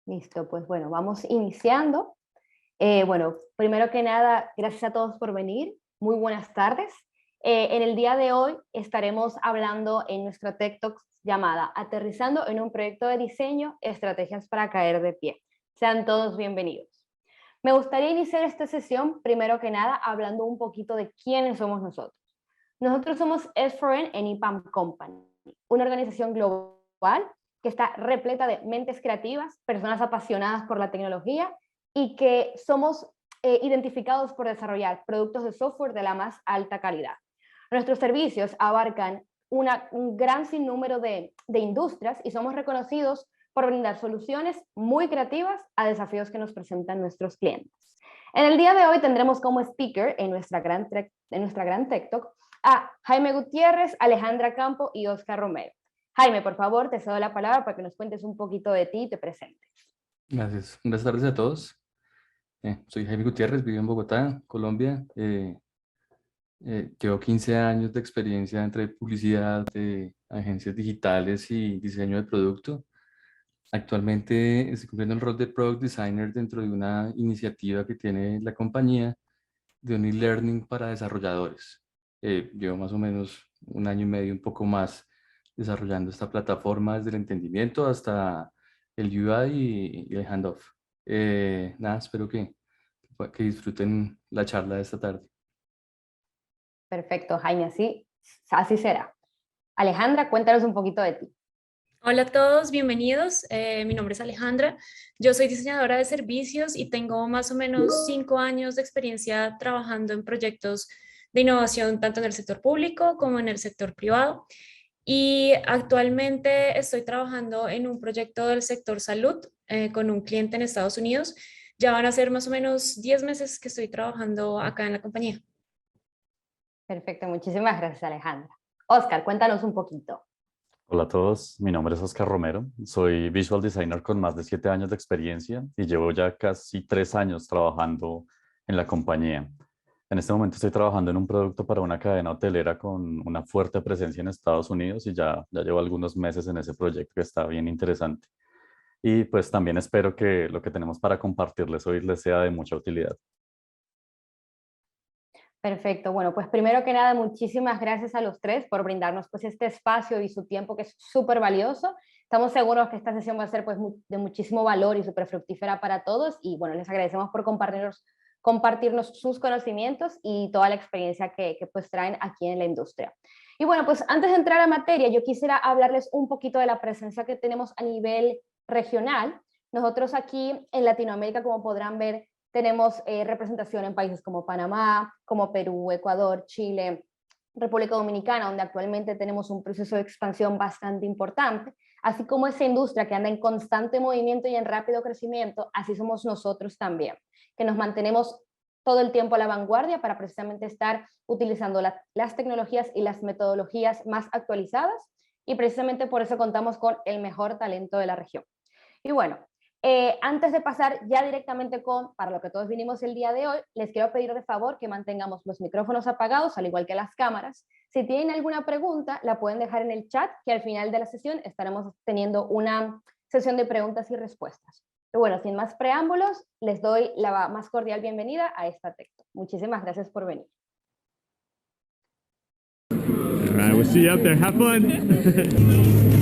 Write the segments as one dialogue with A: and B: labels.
A: Listo, pues bueno, vamos iniciando. Bueno, primero que nada, gracias a todos por venir. Muy buenas tardes. En el día de hoy estaremos hablando en nuestra Tech Talk llamada Aterrizando en un proyecto de diseño, estrategias para caer de pie. Sean todos bienvenidos. Me gustaría iniciar esta sesión, primero que nada, hablando un poquito de quiénes somos nosotros. Nosotros somos S4N en EPAM Company, una organización global que está repleta de mentes creativas, personas apasionadas por la tecnología y que somos identificados por desarrollar productos de software de la más alta calidad. Nuestros servicios abarcan un gran sinnúmero de industrias y somos reconocidos por brindar soluciones muy creativas a desafíos que nos presentan nuestros clientes. En el día de hoy tendremos como speaker en nuestra gran Tech Talk a Jaime Gutiérrez, Alejandra Campo y Oscar Romero. Jaime, por favor, te cedo la palabra para que nos cuentes un poquito de ti y te presentes.
B: Gracias. Buenas tardes a todos. Soy Jaime Gutiérrez, vivo en Bogotá, Colombia. Llevo 15 años de experiencia entre publicidad, agencias digitales y diseño de producto. Actualmente estoy cumpliendo el rol de Product Designer dentro de una iniciativa que tiene la compañía de un e-learning para desarrolladores. Llevo más o menos un año y medio, un poco más, desarrollando esta plataforma desde el entendimiento hasta el UI y el handoff. Nada, espero que disfruten la charla de esta tarde.
A: Perfecto, Jaime, así será. Alejandra, cuéntanos un poquito de ti.
C: Hola a todos, bienvenidos. Mi nombre es Alejandra. Yo soy diseñadora de servicios y tengo más o menos 5 años de experiencia trabajando en proyectos de innovación tanto en el sector público como en el sector privado. Y actualmente estoy trabajando en un proyecto del sector salud con un cliente en Estados Unidos. Ya van a ser más o menos 10 meses que estoy trabajando acá en la compañía.
A: Perfecto, muchísimas gracias, Alejandra. Oscar, cuéntanos un poquito.
D: Hola a todos, mi nombre es Oscar Romero, soy visual designer con más de 7 años de experiencia y llevo ya casi 3 años trabajando en la compañía. En este momento estoy trabajando en un producto para una cadena hotelera con una fuerte presencia en Estados Unidos y ya llevo algunos meses en ese proyecto que está bien interesante. Y pues también espero que lo que tenemos para compartirles hoy les sea de mucha utilidad.
A: Perfecto, bueno, pues primero que nada, muchísimas gracias a los tres por brindarnos pues este espacio y su tiempo que es súper valioso. Estamos seguros que esta sesión va a ser pues de muchísimo valor y súper fructífera para todos y bueno, les agradecemos por compartirnos sus conocimientos y toda la experiencia que pues traen aquí en la industria. Y bueno, pues antes de entrar a materia, yo quisiera hablarles un poquito de la presencia que tenemos a nivel regional. Nosotros aquí en Latinoamérica, como podrán ver, tenemos representación en países como Panamá, como Perú, Ecuador, Chile, República Dominicana, donde actualmente tenemos un proceso de expansión bastante importante, así como esa industria que anda en constante movimiento y en rápido crecimiento, así somos nosotros también, que nos mantenemos todo el tiempo a la vanguardia para precisamente estar utilizando las tecnologías y las metodologías más actualizadas y precisamente por eso contamos con el mejor talento de la región. Y bueno, antes de pasar ya directamente para lo que todos vinimos el día de hoy, les quiero pedir de favor que mantengamos los micrófonos apagados, al igual que las cámaras. Si tienen alguna pregunta, la pueden dejar en el chat, que al final de la sesión estaremos teniendo una sesión de preguntas y respuestas. Pero bueno, sin más preámbulos, les doy la más cordial bienvenida a esta Tech Talk. Muchísimas gracias por venir.
E: All right, we'll see you out there. Have fun.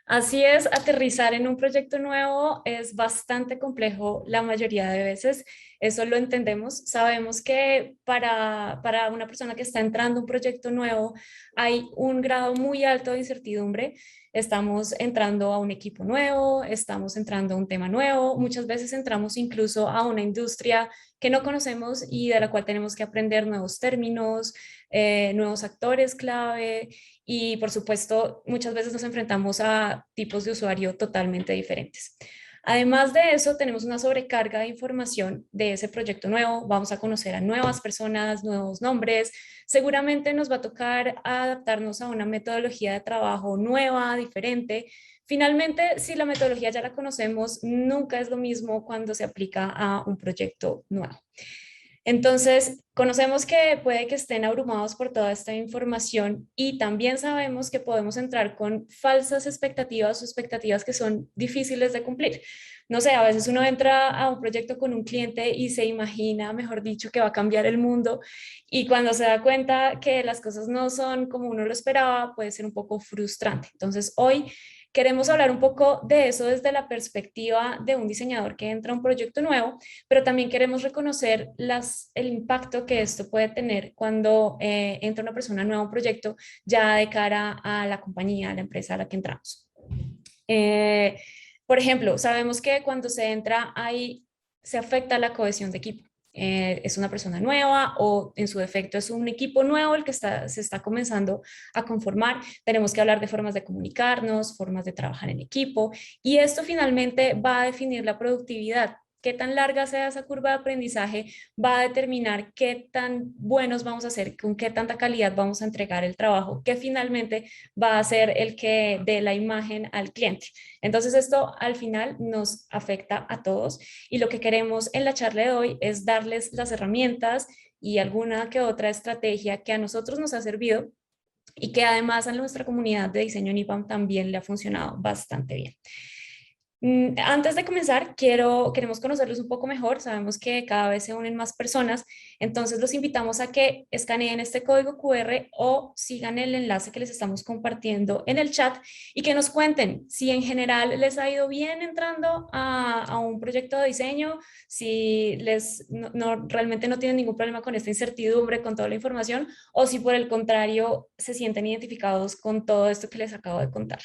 C: Así es, aterrizar en un proyecto nuevo es bastante complejo la mayoría de veces eso lo entendemos. Sabemos que para una persona que está entrando a un proyecto nuevo hay un grado muy alto de incertidumbre. Estamos entrando a un equipo nuevo, estamos entrando a un tema nuevo, muchas veces entramos incluso a una industria que no conocemos y de la cual tenemos que aprender nuevos términos, nuevos actores clave y por supuesto muchas veces nos enfrentamos a tipos de usuario totalmente diferentes. Además de eso, tenemos una sobrecarga de información de ese proyecto nuevo, vamos a conocer a nuevas personas, nuevos nombres, seguramente nos va a tocar adaptarnos a una metodología de trabajo nueva, diferente. Finalmente, si la metodología ya la conocemos, nunca es lo mismo cuando se aplica a un proyecto nuevo. Entonces, conocemos que puede que estén abrumados por toda esta información y también sabemos que podemos entrar con falsas expectativas o expectativas que son difíciles de cumplir. No sé, a veces uno entra a un proyecto con un cliente y se imagina, mejor dicho, que va a cambiar el mundo y cuando se da cuenta que las cosas no son como uno lo esperaba, puede ser un poco frustrante. Entonces, hoy queremos hablar un poco de eso desde la perspectiva de un diseñador que entra a un proyecto nuevo, pero también queremos reconocer el impacto que esto puede tener cuando entra una persona nueva a un proyecto ya de cara a la compañía, a la empresa a la que entramos. Por ejemplo, sabemos que cuando se entra ahí se afecta la cohesión de equipo. Es una persona nueva o en su defecto es un equipo nuevo el que se está comenzando a conformar. Tenemos que hablar de formas de comunicarnos, formas de trabajar en equipo y esto finalmente va a definir la productividad. Qué tan larga sea esa curva de aprendizaje va a determinar qué tan buenos vamos a ser, con qué tanta calidad vamos a entregar el trabajo, que finalmente va a ser el que dé la imagen al cliente. Entonces esto al final nos afecta a todos y lo que queremos en la charla de hoy es darles las herramientas y alguna que otra estrategia que a nosotros nos ha servido y que además a nuestra comunidad de diseño en IPAM también le ha funcionado bastante bien. Antes de comenzar, queremos conocerlos un poco mejor. Sabemos que cada vez se unen más personas, entonces los invitamos a que escaneen este código QR o sigan el enlace que les estamos compartiendo en el chat y que nos cuenten si en general les ha ido bien entrando a un proyecto de diseño, si realmente no tienen ningún problema con esta incertidumbre, con toda la información, o si por el contrario se sienten identificados con todo esto que les acabo de contar.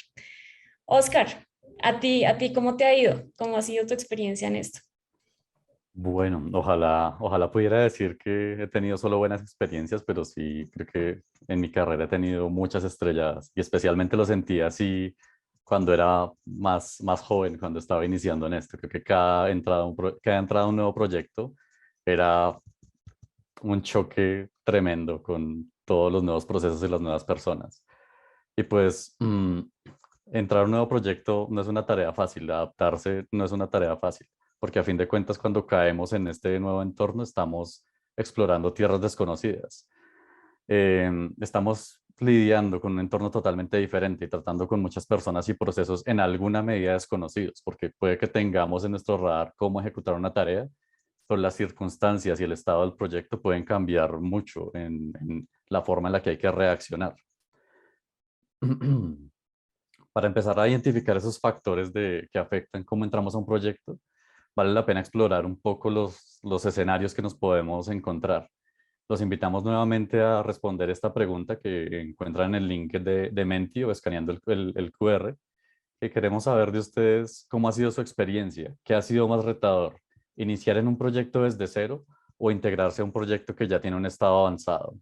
C: Oscar, ¿a ti cómo te ha ido? ¿Cómo ha sido tu experiencia en esto?
D: Bueno, ojalá pudiera decir que he tenido solo buenas experiencias, pero sí creo que en mi carrera he tenido muchas estrelladas y especialmente lo sentí así cuando era más joven, cuando estaba iniciando en esto. Creo que cada entrada a un nuevo proyecto era un choque tremendo con todos los nuevos procesos y las nuevas personas. Y pues entrar a un nuevo proyecto no es una tarea fácil, adaptarse no es una tarea fácil, porque a fin de cuentas cuando caemos en este nuevo entorno estamos explorando tierras desconocidas. Estamos lidiando con un entorno totalmente diferente y tratando con muchas personas y procesos en alguna medida desconocidos, porque puede que tengamos en nuestro radar cómo ejecutar una tarea, pero las circunstancias y el estado del proyecto pueden cambiar mucho en la forma en la que hay que reaccionar. Para empezar a identificar esos factores que afectan cómo entramos a un proyecto, vale la pena explorar un poco los escenarios que nos podemos encontrar. Los invitamos nuevamente a responder esta pregunta que encuentran en el link de Menti o escaneando el QR. Que queremos saber de ustedes cómo ha sido su experiencia, qué ha sido más retador, iniciar en un proyecto desde cero o integrarse a un proyecto que ya tiene un estado avanzado.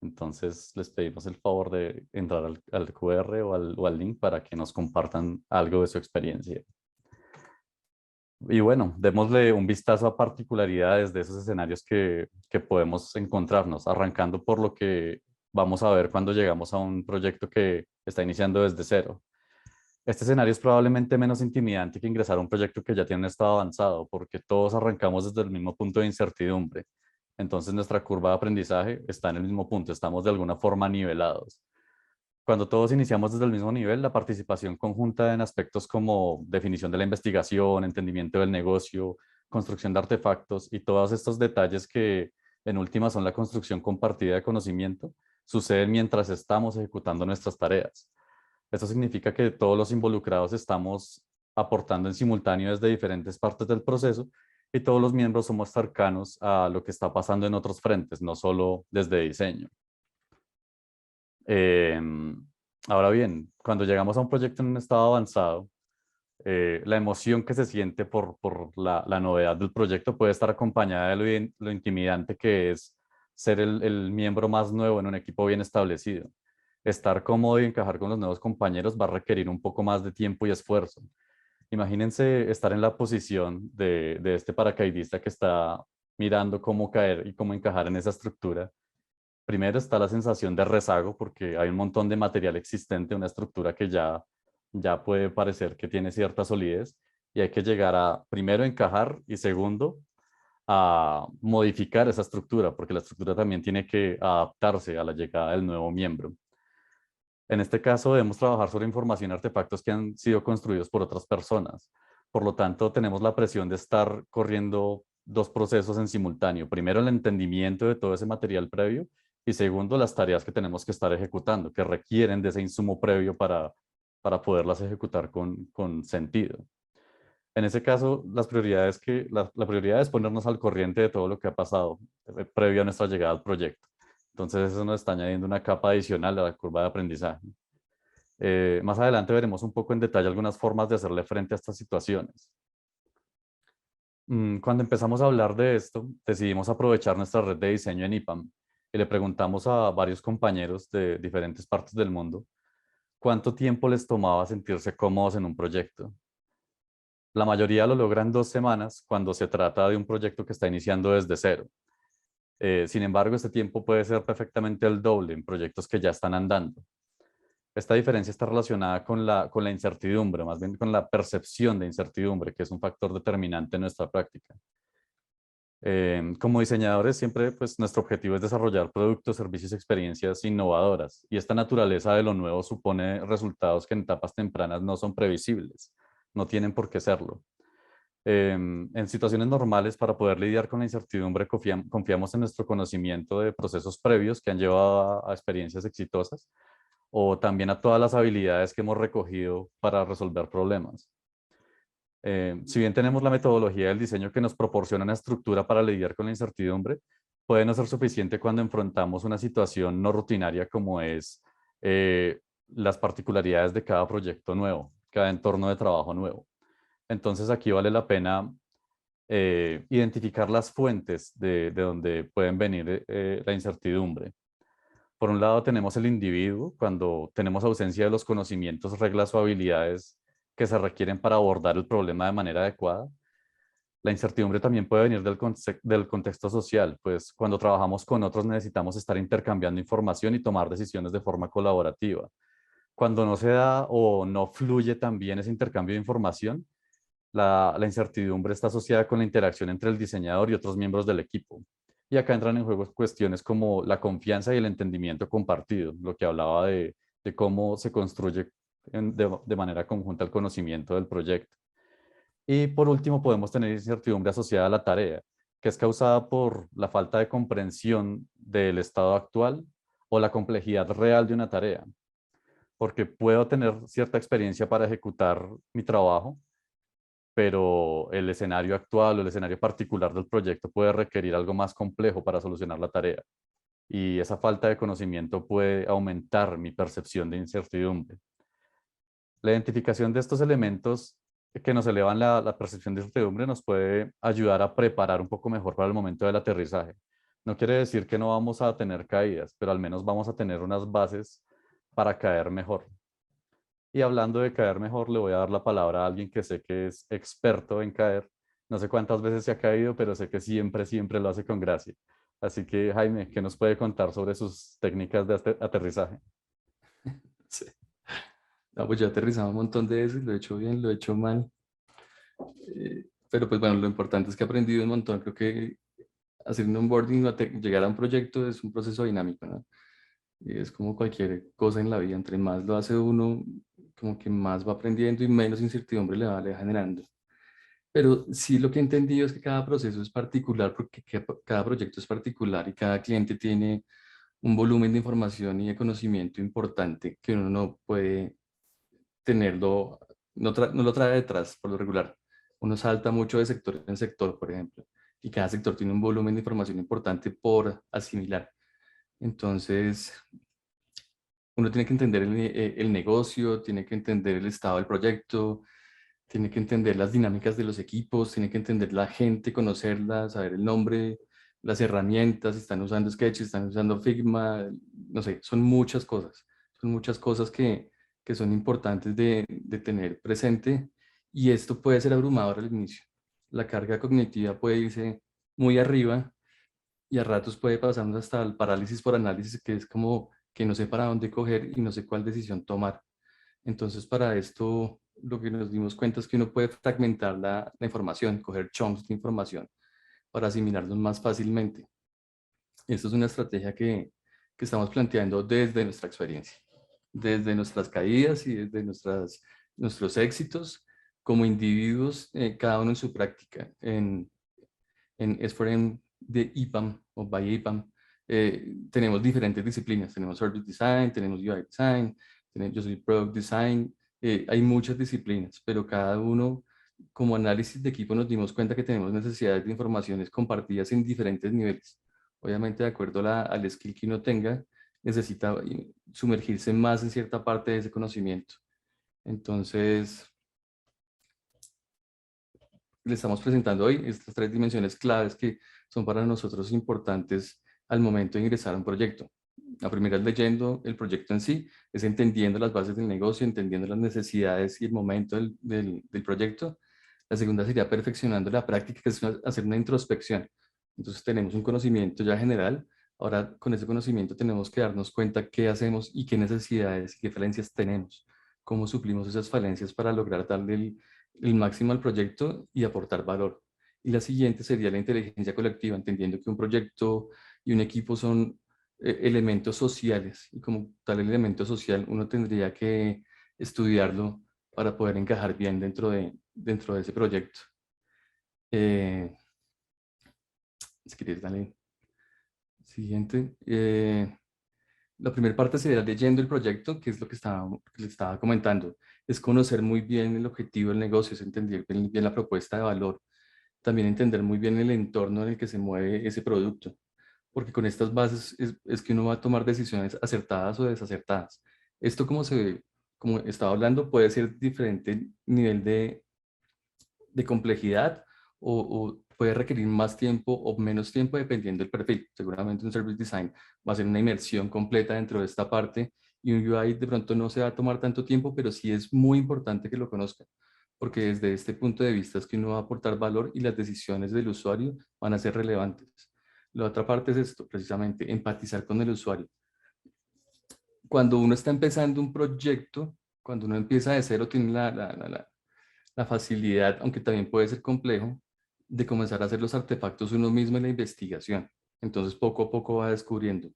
D: Entonces les pedimos el favor de entrar al QR o al link para que nos compartan algo de su experiencia. Y bueno, démosle un vistazo a particularidades de esos escenarios que podemos encontrarnos, arrancando por lo que vamos a ver cuando llegamos a un proyecto que está iniciando desde cero. Este escenario es probablemente menos intimidante que ingresar a un proyecto que ya tiene un estado avanzado, porque todos arrancamos desde el mismo punto de incertidumbre. Entonces nuestra curva de aprendizaje está en el mismo punto, estamos de alguna forma nivelados. Cuando todos iniciamos desde el mismo nivel, la participación conjunta en aspectos como definición de la investigación, entendimiento del negocio, construcción de artefactos y todos estos detalles que en última son la construcción compartida de conocimiento, suceden mientras estamos ejecutando nuestras tareas. Esto significa que todos los involucrados estamos aportando en simultáneo desde diferentes partes del proceso y todos los miembros somos cercanos a lo que está pasando en otros frentes, no solo desde diseño. Ahora bien, cuando llegamos a un proyecto en un estado avanzado, la emoción que se siente por la novedad del proyecto puede estar acompañada de lo intimidante que es ser el miembro más nuevo en un equipo bien establecido. Estar cómodo y encajar con los nuevos compañeros va a requerir un poco más de tiempo y esfuerzo. Imagínense estar en la posición de este paracaidista que está mirando cómo caer y cómo encajar en esa estructura. Primero está la sensación de rezago porque hay un montón de material existente, una estructura que ya puede parecer que tiene cierta solidez y hay que llegar a, primero, encajar y segundo, a modificar esa estructura porque la estructura también tiene que adaptarse a la llegada del nuevo miembro. En este caso debemos trabajar sobre información y artefactos que han sido construidos por otras personas. Por lo tanto, tenemos la presión de estar corriendo dos procesos en simultáneo. Primero, el entendimiento de todo ese material previo y segundo, las tareas que tenemos que estar ejecutando, que requieren de ese insumo previo para poderlas ejecutar con sentido. En ese caso, la prioridad es ponernos al corriente de todo lo que ha pasado previo a nuestra llegada al proyecto. Entonces, eso nos está añadiendo una capa adicional a la curva de aprendizaje. Más adelante veremos un poco en detalle algunas formas de hacerle frente a estas situaciones. Cuando empezamos a hablar de esto, decidimos aprovechar nuestra red de diseño en IPAM y le preguntamos a varios compañeros de diferentes partes del mundo cuánto tiempo les tomaba sentirse cómodos en un proyecto. La mayoría lo logran 2 semanas cuando se trata de un proyecto que está iniciando desde cero. Sin embargo, este tiempo puede ser perfectamente el doble en proyectos que ya están andando. Esta diferencia está relacionada con la incertidumbre, más bien con la percepción de incertidumbre, que es un factor determinante en nuestra práctica. Como diseñadores, siempre pues, nuestro objetivo es desarrollar productos, servicios y experiencias innovadoras. Y esta naturaleza de lo nuevo supone resultados que en etapas tempranas no son previsibles, no tienen por qué serlo. En situaciones normales, para poder lidiar con la incertidumbre, confiamos en nuestro conocimiento de procesos previos que han llevado a experiencias exitosas o también a todas las habilidades que hemos recogido para resolver problemas. Si bien tenemos la metodología del diseño que nos proporciona una estructura para lidiar con la incertidumbre, puede no ser suficiente cuando enfrentamos una situación no rutinaria como es las particularidades de cada proyecto nuevo, cada entorno de trabajo nuevo. Entonces aquí vale la pena identificar las fuentes de donde pueden venir la incertidumbre. Por un lado tenemos el individuo, cuando tenemos ausencia de los conocimientos, reglas o habilidades que se requieren para abordar el problema de manera adecuada. La incertidumbre también puede venir del contexto social, pues cuando trabajamos con otros necesitamos estar intercambiando información y tomar decisiones de forma colaborativa. Cuando no se da o no fluye también ese intercambio de información, la incertidumbre está asociada con la interacción entre el diseñador y otros miembros del equipo. Y acá entran en juego cuestiones como la confianza y el entendimiento compartido, lo que hablaba de cómo se construye de manera conjunta el conocimiento del proyecto. Y por último, podemos tener incertidumbre asociada a la tarea, que es causada por la falta de comprensión del estado actual o la complejidad real de una tarea. Porque puedo tener cierta experiencia para ejecutar mi trabajo, pero el escenario actual o el escenario particular del proyecto puede requerir algo más complejo para solucionar la tarea. Y esa falta de conocimiento puede aumentar mi percepción de incertidumbre. La identificación de estos elementos que nos elevan la percepción de incertidumbre nos puede ayudar a preparar un poco mejor para el momento del aterrizaje. No quiere decir que no vamos a tener caídas, pero al menos vamos a tener unas bases para caer mejor. Y hablando de caer mejor, le voy a dar la palabra a alguien que sé que es experto en caer. No sé cuántas veces se ha caído, pero sé que siempre, siempre lo hace con gracia. Así que, Jaime, ¿qué nos puede contar sobre sus técnicas de aterrizaje?
B: Sí. No, pues yo he aterrizado un montón de veces, lo he hecho bien, lo he hecho mal. Pero pues bueno, lo importante es que he aprendido un montón. Creo que hacer un onboarding o llegar a un proyecto es un proceso dinámico, ¿no? Y es como cualquier cosa en la vida, entre más lo hace uno, como que más va aprendiendo y menos incertidumbre le va generando. Pero sí lo que he entendido es que cada proceso es particular porque cada proyecto es particular y cada cliente tiene un volumen de información y de conocimiento importante que uno no puede tenerlo, no lo trae detrás por lo regular. uno salta mucho de sector en sector, por ejemplo, y cada sector tiene un volumen de información importante por asimilar. Entonces, uno tiene que entender el negocio, tiene que entender el estado del proyecto, tiene que entender las dinámicas de los equipos, tiene que entender la gente, conocerla, saber el nombre, las herramientas, si están usando Sketch, si están usando Figma, no sé, son muchas cosas que son importantes de tener presente, y esto puede ser abrumador al inicio. La carga cognitiva puede irse muy arriba y a ratos puede pasarnos hasta el parálisis por análisis, que es como que no sé para dónde coger y no sé cuál decisión tomar. Entonces, para esto, lo que nos dimos cuenta es que uno puede fragmentar la información, coger chunks de información para asimilarlos más fácilmente. Esto es una estrategia que estamos planteando desde nuestra experiencia, desde nuestras caídas y desde nuestros éxitos como individuos, cada uno en su práctica. En S4M de EPAM o by EPAM, tenemos diferentes disciplinas. Tenemos Service Design, tenemos UI Design, yo soy Product Design, hay muchas disciplinas, pero cada uno, como análisis de equipo, nos dimos cuenta que tenemos necesidades de informaciones compartidas en diferentes niveles. Obviamente, de acuerdo al skill que uno tenga, necesita sumergirse más en cierta parte de ese conocimiento. Entonces, le estamos presentando hoy estas 3 dimensiones claves que son para nosotros importantes al momento de ingresar a un proyecto. La primera es leyendo el proyecto en sí, es entendiendo las bases del negocio, entendiendo las necesidades y el momento del proyecto. La segunda sería perfeccionando la práctica, que es hacer una introspección. Entonces tenemos un conocimiento ya general, ahora con ese conocimiento tenemos que darnos cuenta qué hacemos y qué necesidades y qué falencias tenemos, cómo suplimos esas falencias para lograr darle el máximo al proyecto y aportar valor. Y la siguiente sería la inteligencia colectiva, entendiendo que un proyecto y un equipo son elementos sociales, y como tal elemento social uno tendría que estudiarlo para poder encajar bien dentro de ese proyecto. Si quieres, dale. Siguiente. La primera parte sería leyendo el proyecto, que es lo que les estaba comentando. Es conocer muy bien el objetivo del negocio, es entender bien la propuesta de valor. También entender muy bien el entorno en el que se mueve ese producto, porque con estas bases es que uno va a tomar decisiones acertadas o desacertadas. Esto, como estaba hablando, puede ser diferente nivel de complejidad, o puede requerir más tiempo o menos tiempo dependiendo del perfil. Seguramente un Service Design va a ser una inmersión completa dentro de esta parte, y un UI de pronto no se va a tomar tanto tiempo, pero sí es muy importante que lo conozcan, porque desde este punto de vista es que uno va a aportar valor y las decisiones del usuario van a ser relevantes. La otra parte es esto, precisamente, empatizar con el usuario. Cuando uno está empezando un proyecto, cuando uno empieza de cero, tiene la facilidad, aunque también puede ser complejo, de comenzar a hacer los artefactos uno mismo en la investigación. Entonces, poco a poco va descubriendo.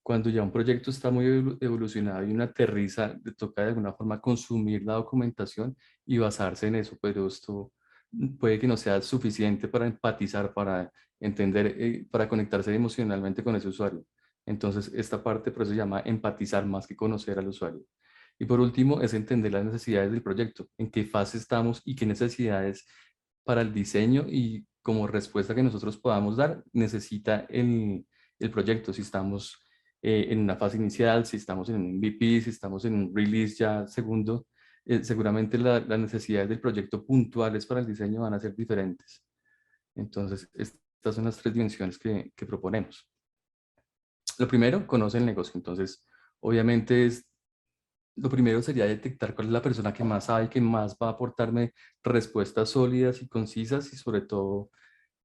B: Cuando ya un proyecto está muy evolucionado y uno aterriza, le toca de alguna forma consumir la documentación y basarse en eso, pero esto puede que no sea suficiente para empatizar, para entender, para conectarse emocionalmente con ese usuario. Entonces, esta parte por eso se llama empatizar más que conocer al usuario. Y por último, es entender las necesidades del proyecto, en qué fase estamos y qué necesidades para el diseño y como respuesta que nosotros podamos dar necesita el proyecto. Si estamos en una fase inicial, si estamos en un MVP, si estamos en un release ya segundo, seguramente las necesidades del proyecto puntuales para el diseño van a ser diferentes. Entonces, estas son las 3 dimensiones que proponemos. Lo primero, conoce el negocio. Entonces, obviamente lo primero sería detectar cuál es la persona que más sabe y que más va a aportarme respuestas sólidas y concisas, y sobre todo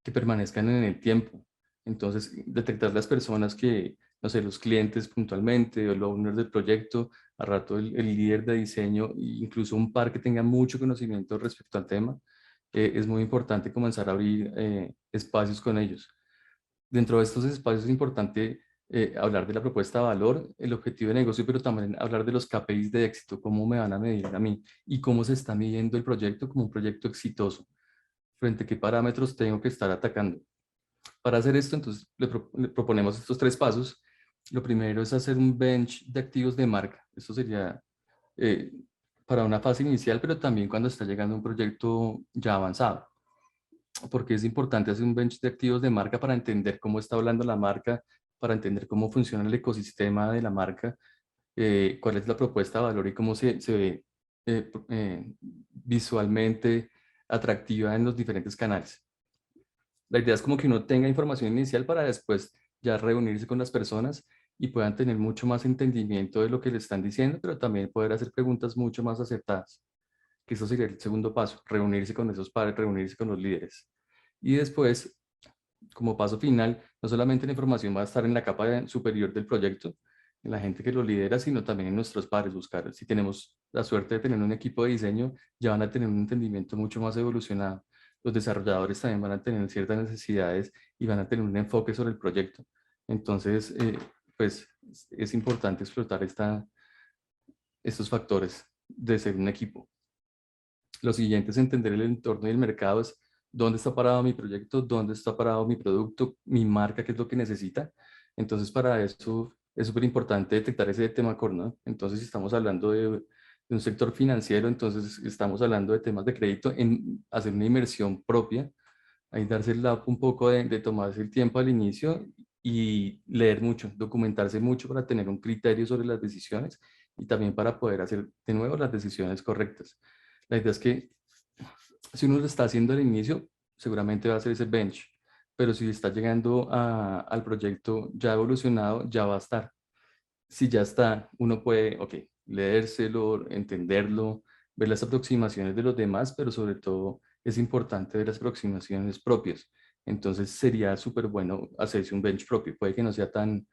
B: que permanezcan en el tiempo. Entonces, detectar las personas que, no sé, los clientes puntualmente, o el owner del proyecto, a rato el líder de diseño, e incluso un par que tenga mucho conocimiento respecto al tema, es muy importante comenzar a abrir espacios con ellos. Dentro de estos espacios es importante hablar de la propuesta de valor, el objetivo de negocio, pero también hablar de los KPIs de éxito, cómo me van a medir a mí y cómo se está midiendo el proyecto como un proyecto exitoso, frente a qué parámetros tengo que estar atacando. Para hacer esto, entonces, le proponemos estos 3 pasos. Lo primero es hacer un bench de activos de marca. Esto sería para una fase inicial, pero también cuando está llegando un proyecto ya avanzado, porque es importante hacer un bench de activos de marca para entender cómo está hablando la marca, para entender cómo funciona el ecosistema de la marca, cuál es la propuesta de valor y cómo se ve visualmente atractiva en los diferentes canales. La idea es como que uno tenga información inicial para después ya reunirse con las personas y puedan tener mucho más entendimiento de lo que le están diciendo, pero también poder hacer preguntas mucho más acertadas, que eso sería el segundo paso, reunirse con esos padres, reunirse con los líderes. Y después, como paso final, no solamente la información va a estar en la capa superior del proyecto, en la gente que lo lidera, sino también en nuestros pares, buscar. Si tenemos la suerte de tener un equipo de diseño, ya van a tener un entendimiento mucho más evolucionado. Los desarrolladores también van a tener ciertas necesidades y van a tener un enfoque sobre el proyecto. Entonces, pues es importante explotar estos factores de ser un equipo. Lo siguiente es entender el entorno y el mercado, es dónde está parado mi proyecto, dónde está parado mi producto, mi marca, qué es lo que necesita. Entonces, para eso es súper importante detectar ese tema core, ¿no? Entonces, si estamos hablando de un sector financiero, entonces estamos hablando de temas de crédito, en hacer una inversión propia, ahí darse un poco de tomarse el tiempo al inicio y leer mucho, documentarse mucho para tener un criterio sobre las decisiones y también para poder hacer de nuevo las decisiones correctas. La idea es que si uno lo está haciendo al inicio, seguramente va a ser ese bench, pero si está llegando al proyecto ya evolucionado, ya va a estar. Si ya está, uno puede, ok, leérselo, entenderlo, ver las aproximaciones de los demás, pero sobre todo es importante ver las aproximaciones propias. Entonces sería súper bueno hacerse un bench propio. Puede que no sea tan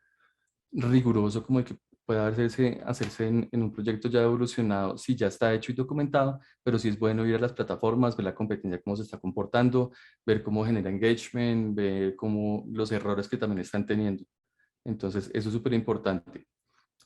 B: riguroso como el que pueda hacerse en un proyecto ya evolucionado, si ya está hecho y documentado, pero sí es bueno ir a las plataformas, ver la competencia, cómo se está comportando, ver cómo genera engagement, ver cómo los errores que también están teniendo. Entonces, eso es súper importante.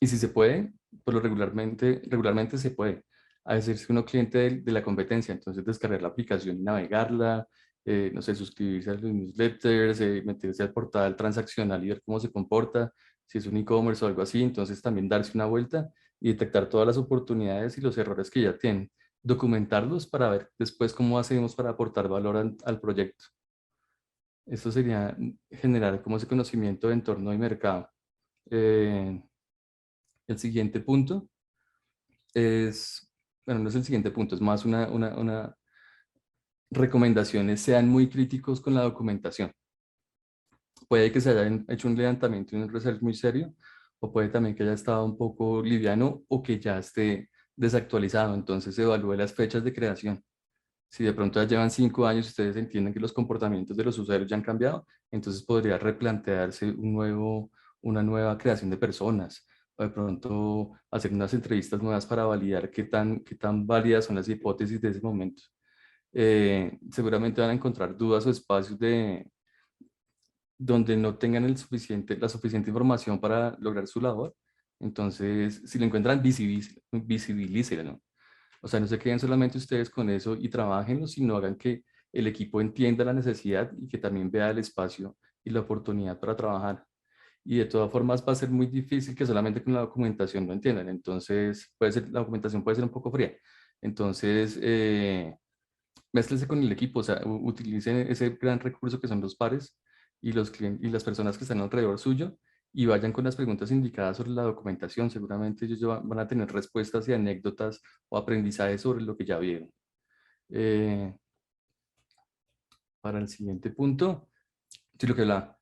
B: Y si se puede, pues regularmente se puede hacerse uno cliente de la competencia, entonces descargar la aplicación y navegarla, no sé, suscribirse a los newsletters, meterse al portal transaccional y ver cómo se comporta, si es un e-commerce o algo así, entonces también darse una vuelta y detectar todas las oportunidades y los errores que ya tienen, documentarlos para ver después cómo hacemos para aportar valor al proyecto. Esto sería generar como ese conocimiento de entorno y mercado. Eh, el siguiente punto es, bueno, no es el siguiente punto, es más una recomendación, es sean muy críticos con la documentación. Puede que se hayan hecho un levantamiento y un research muy serio, o puede también que haya estado un poco liviano o que ya esté desactualizado, entonces evalúe las fechas de creación. Si de pronto ya llevan 5 años y ustedes entienden que los comportamientos de los usuarios ya han cambiado, entonces podría replantearse una nueva creación de personas, o de pronto hacer unas entrevistas nuevas para validar qué tan válidas son las hipótesis de ese momento. Seguramente van a encontrar dudas o espacios donde no tengan la suficiente información para lograr su labor. Entonces, si lo encuentran, visibilícenlo. O sea, no se queden solamente ustedes con eso y trabajenlo, sino hagan que el equipo entienda la necesidad y que también vea el espacio y la oportunidad para trabajar. Y de todas formas va a ser muy difícil que solamente con la documentación lo entiendan. Entonces, la documentación puede ser un poco fría. Entonces, mézclese con el equipo, o sea, utilicen ese gran recurso que son los pares y los clientes y las personas que están alrededor suyo y vayan con las preguntas indicadas sobre la documentación. Seguramente ellos ya van a tener respuestas y anécdotas o aprendizajes sobre lo que ya vieron. Eh, para el siguiente punto, sí, lo que habla,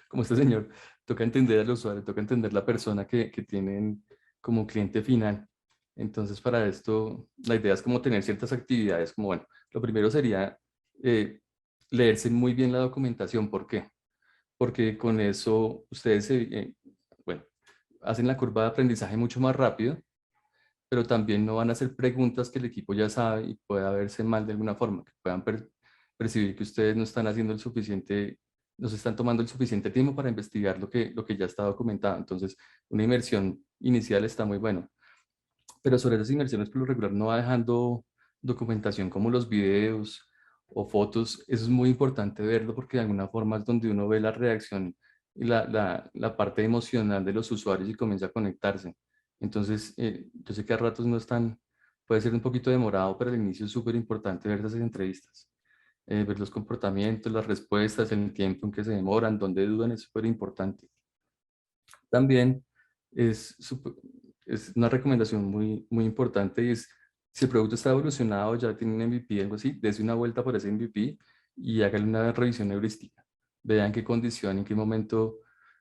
B: como este señor, toca entender al usuario, toca entender la persona que tienen como cliente final. Entonces, para esto, la idea es como tener ciertas actividades, como bueno, lo primero sería leerse muy bien la documentación. ¿Por qué? Porque con eso ustedes bueno, hacen la curva de aprendizaje mucho más rápido, pero también no van a hacer preguntas que el equipo ya sabe y pueda verse mal de alguna forma, que puedan percibir que ustedes no están haciendo el suficiente, no se están tomando el suficiente tiempo para investigar lo que ya está documentado. Entonces, una inversión inicial está muy bueno, pero sobre esas inversiones por lo regular no va dejando documentación como los videos o fotos. Eso es muy importante verlo porque de alguna forma es donde uno ve la reacción y la parte emocional de los usuarios y comienza a conectarse. Entonces, yo sé que a ratos no están Puede ser un poquito demorado, pero al inicio es súper importante ver esas entrevistas. Ver los comportamientos, las respuestas, el tiempo en que se demoran, dónde dudan, es súper importante. También es, es una recomendación muy importante y es, si el producto está evolucionado, ya tiene un MVP, algo así, dése una vuelta por ese MVP y hágale una revisión heurística. Vean qué condición, en qué momento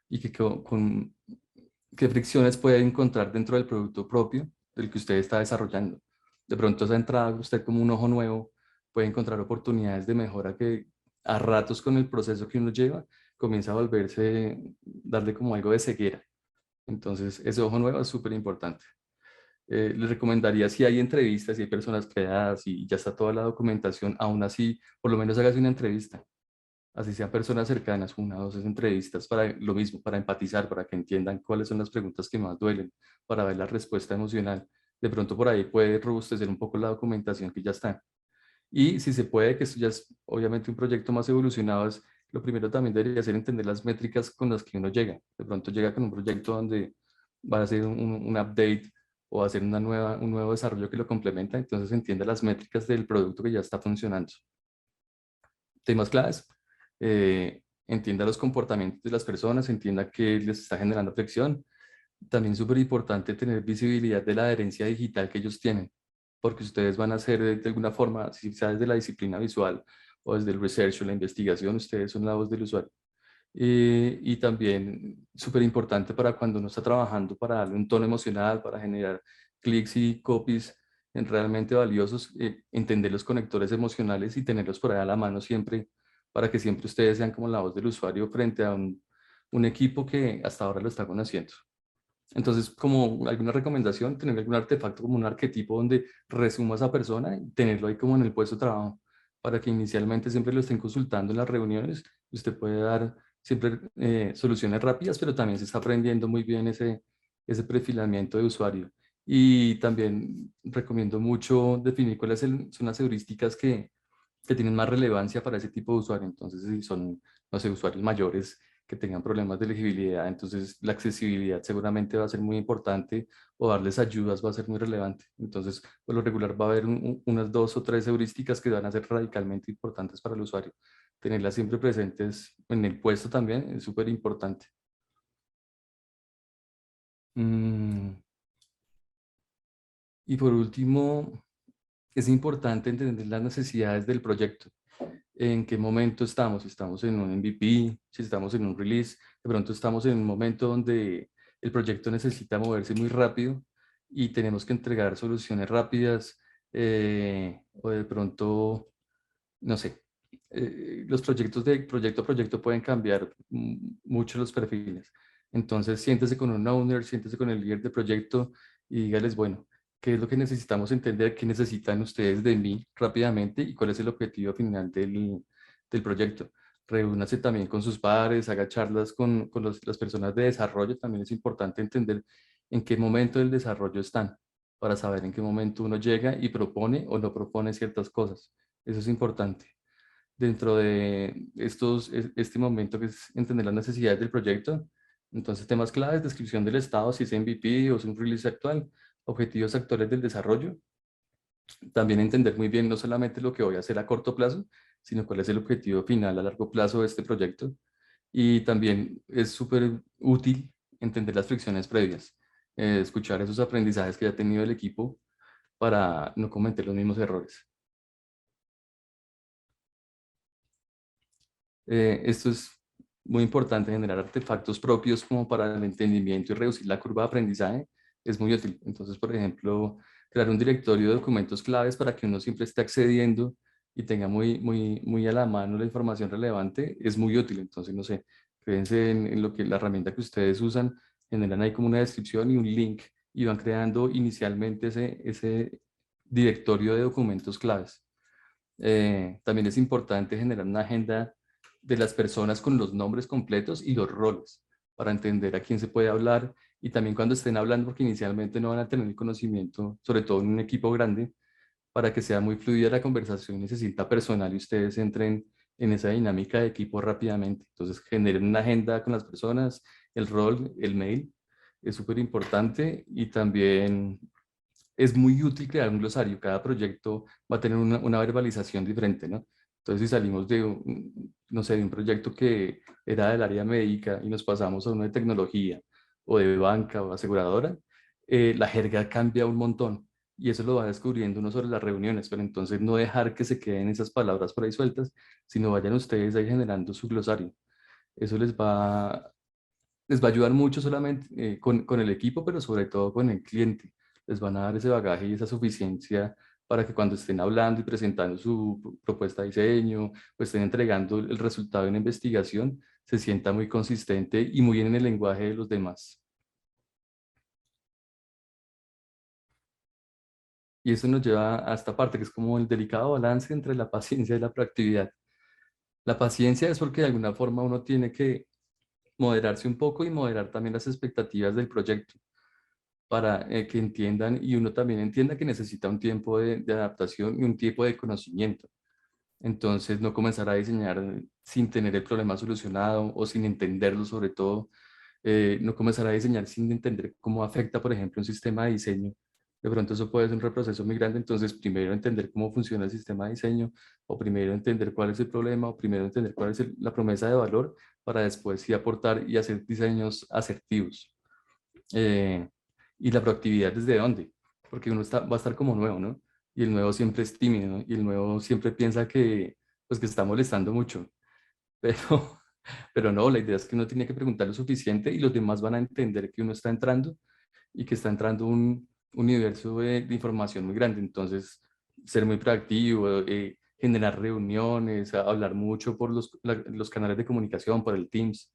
B: y qué fricciones puede encontrar dentro del producto propio del que usted está desarrollando. De pronto esa entrada, usted como un ojo nuevo puede encontrar oportunidades de mejora que a ratos con el proceso que uno lleva comienza a volverse, darle como algo de ceguera. Entonces, ese ojo nuevo es súper importante. Les recomendaría, si hay entrevistas, si hay personas creadas y ya está toda la documentación, aún así, por lo menos hágase una entrevista. Así sean personas cercanas, una o dos entrevistas para lo mismo, para empatizar, para que entiendan cuáles son las preguntas que más duelen, para ver la respuesta emocional. De pronto por ahí puede robustecer un poco la documentación que ya está. Y si se puede, que esto ya es obviamente un proyecto más evolucionado, es, lo primero también debería ser entender las métricas con las que uno llega. De pronto llega con un proyecto donde va a hacer un update o va a hacer un nuevo desarrollo que lo complementa, entonces entienda las métricas del producto que ya está funcionando. Temas claves, entienda los comportamientos de las personas, entienda qué les está generando fricción. También súper importante tener visibilidad de la adherencia digital que ellos tienen, porque ustedes van a hacer de alguna forma, si sea desde la disciplina visual o desde el research o la investigación, ustedes son la voz del usuario. Y también súper importante para cuando uno está trabajando para darle un tono emocional, para generar clics y copies realmente valiosos, entender los conectores emocionales y tenerlos por ahí a la mano siempre, para que siempre ustedes sean como la voz del usuario frente a un equipo que hasta ahora lo está conociendo. Entonces, como alguna recomendación, tener algún artefacto como un arquetipo donde resuma a esa persona y tenerlo ahí como en el puesto de trabajo, para que inicialmente siempre lo estén consultando en las reuniones. Usted puede dar siempre soluciones rápidas, pero también se está aprendiendo muy bien ese perfilamiento de usuario. Y también recomiendo mucho definir cuáles son las heurísticas que tienen más relevancia para ese tipo de usuario. Entonces, si son, no sé, usuarios mayores que tengan problemas de elegibilidad, entonces la accesibilidad seguramente va a ser muy importante, o darles ayudas va a ser muy relevante. Entonces, por lo regular va a haber unas 2 o 3 heurísticas que van a ser radicalmente importantes para el usuario. Tenerlas siempre presentes en el puesto también es súper importante. Y por último, es importante entender las necesidades del proyecto. En qué momento estamos, si estamos en un MVP, si estamos en un release, de pronto estamos en un momento donde el proyecto necesita moverse muy rápido y tenemos que entregar soluciones rápidas, o de pronto, no sé, los proyectos de proyecto a proyecto pueden cambiar mucho los perfiles. Entonces, siéntese con un owner, siéntese con el líder de proyecto y dígales, bueno, qué es lo que necesitamos entender, qué necesitan ustedes de mí rápidamente y cuál es el objetivo final del proyecto. Reúnase también con sus padres, haga charlas con las personas de desarrollo. También es importante entender en qué momento del desarrollo están, para saber en qué momento uno llega y propone o no propone ciertas cosas. Eso es importante. Dentro de este momento que es entender las necesidades del proyecto, entonces temas claves: descripción del estado, si es MVP o es un release actual, objetivos actuales del desarrollo. También entender muy bien no solamente lo que voy a hacer a corto plazo, sino cuál es el objetivo final a largo plazo de este proyecto. Y también es súper útil entender las fricciones previas, escuchar esos aprendizajes que ya ha tenido el equipo para no cometer los mismos errores. Esto es muy importante, generar artefactos propios como para el entendimiento y reducir la curva de aprendizaje es muy útil. Entonces, por ejemplo, crear un directorio de documentos claves para que uno siempre esté accediendo y tenga muy a la mano la información relevante es muy útil. Entonces, no sé, créense en lo que la herramienta que ustedes usan, generan ahí como una descripción y un link y van creando inicialmente ese directorio de documentos claves. También es importante generar una agenda de las personas con los nombres completos y los roles, para entender a quién se puede hablar, y también cuando estén hablando, porque inicialmente no van a tener el conocimiento, sobre todo en un equipo grande, para que sea muy fluida la conversación y se sienta personal y ustedes entren en esa dinámica de equipo rápidamente. Entonces, generen una agenda con las personas, el rol, el mail, es súper importante. Y también es muy útil crear un glosario. Cada proyecto va a tener una verbalización diferente, ¿no? Entonces, si salimos de, no sé, de un proyecto que era del área médica y nos pasamos a uno de tecnología o de banca o aseguradora, la jerga cambia un montón y eso lo va descubriendo uno sobre las reuniones, pero entonces no dejar que se queden esas palabras por ahí sueltas, sino vayan ustedes ahí generando su glosario. Eso les va a ayudar mucho solamente con el equipo, pero sobre todo con el cliente. Les van a dar ese bagaje y esa suficiencia para que cuando estén hablando y presentando su propuesta de diseño o estén entregando el resultado de una investigación, se sienta muy consistente y muy bien en el lenguaje de los demás. Y eso nos lleva a esta parte que es como el delicado balance entre la paciencia y la proactividad. La paciencia es porque de alguna forma uno tiene que moderarse un poco y moderar también las expectativas del proyecto para que entiendan y uno también entienda que necesita un tiempo de adaptación y un tiempo de conocimiento. Entonces, no comenzar a diseñar sin tener el problema solucionado o sin entenderlo sobre todo. No comenzar a diseñar sin entender cómo afecta, por ejemplo, un sistema de diseño. De pronto eso puede ser un reproceso muy grande, entonces primero entender cómo funciona el sistema de diseño, o primero entender cuál es el problema, o primero entender cuál es la promesa de valor, para después sí aportar y hacer diseños asertivos. Eh, y la proactividad, ¿desde dónde? Porque uno va a estar como nuevo, ¿no? Y el nuevo siempre es tímido, ¿no? Y el nuevo siempre piensa que, pues, que está molestando mucho. Pero, pero no, la idea es que uno tiene que preguntar lo suficiente y los demás van a entender que uno está entrando y que está entrando un universo de información muy grande. Entonces, ser muy proactivo, generar reuniones, hablar mucho por los canales de comunicación, por el Teams.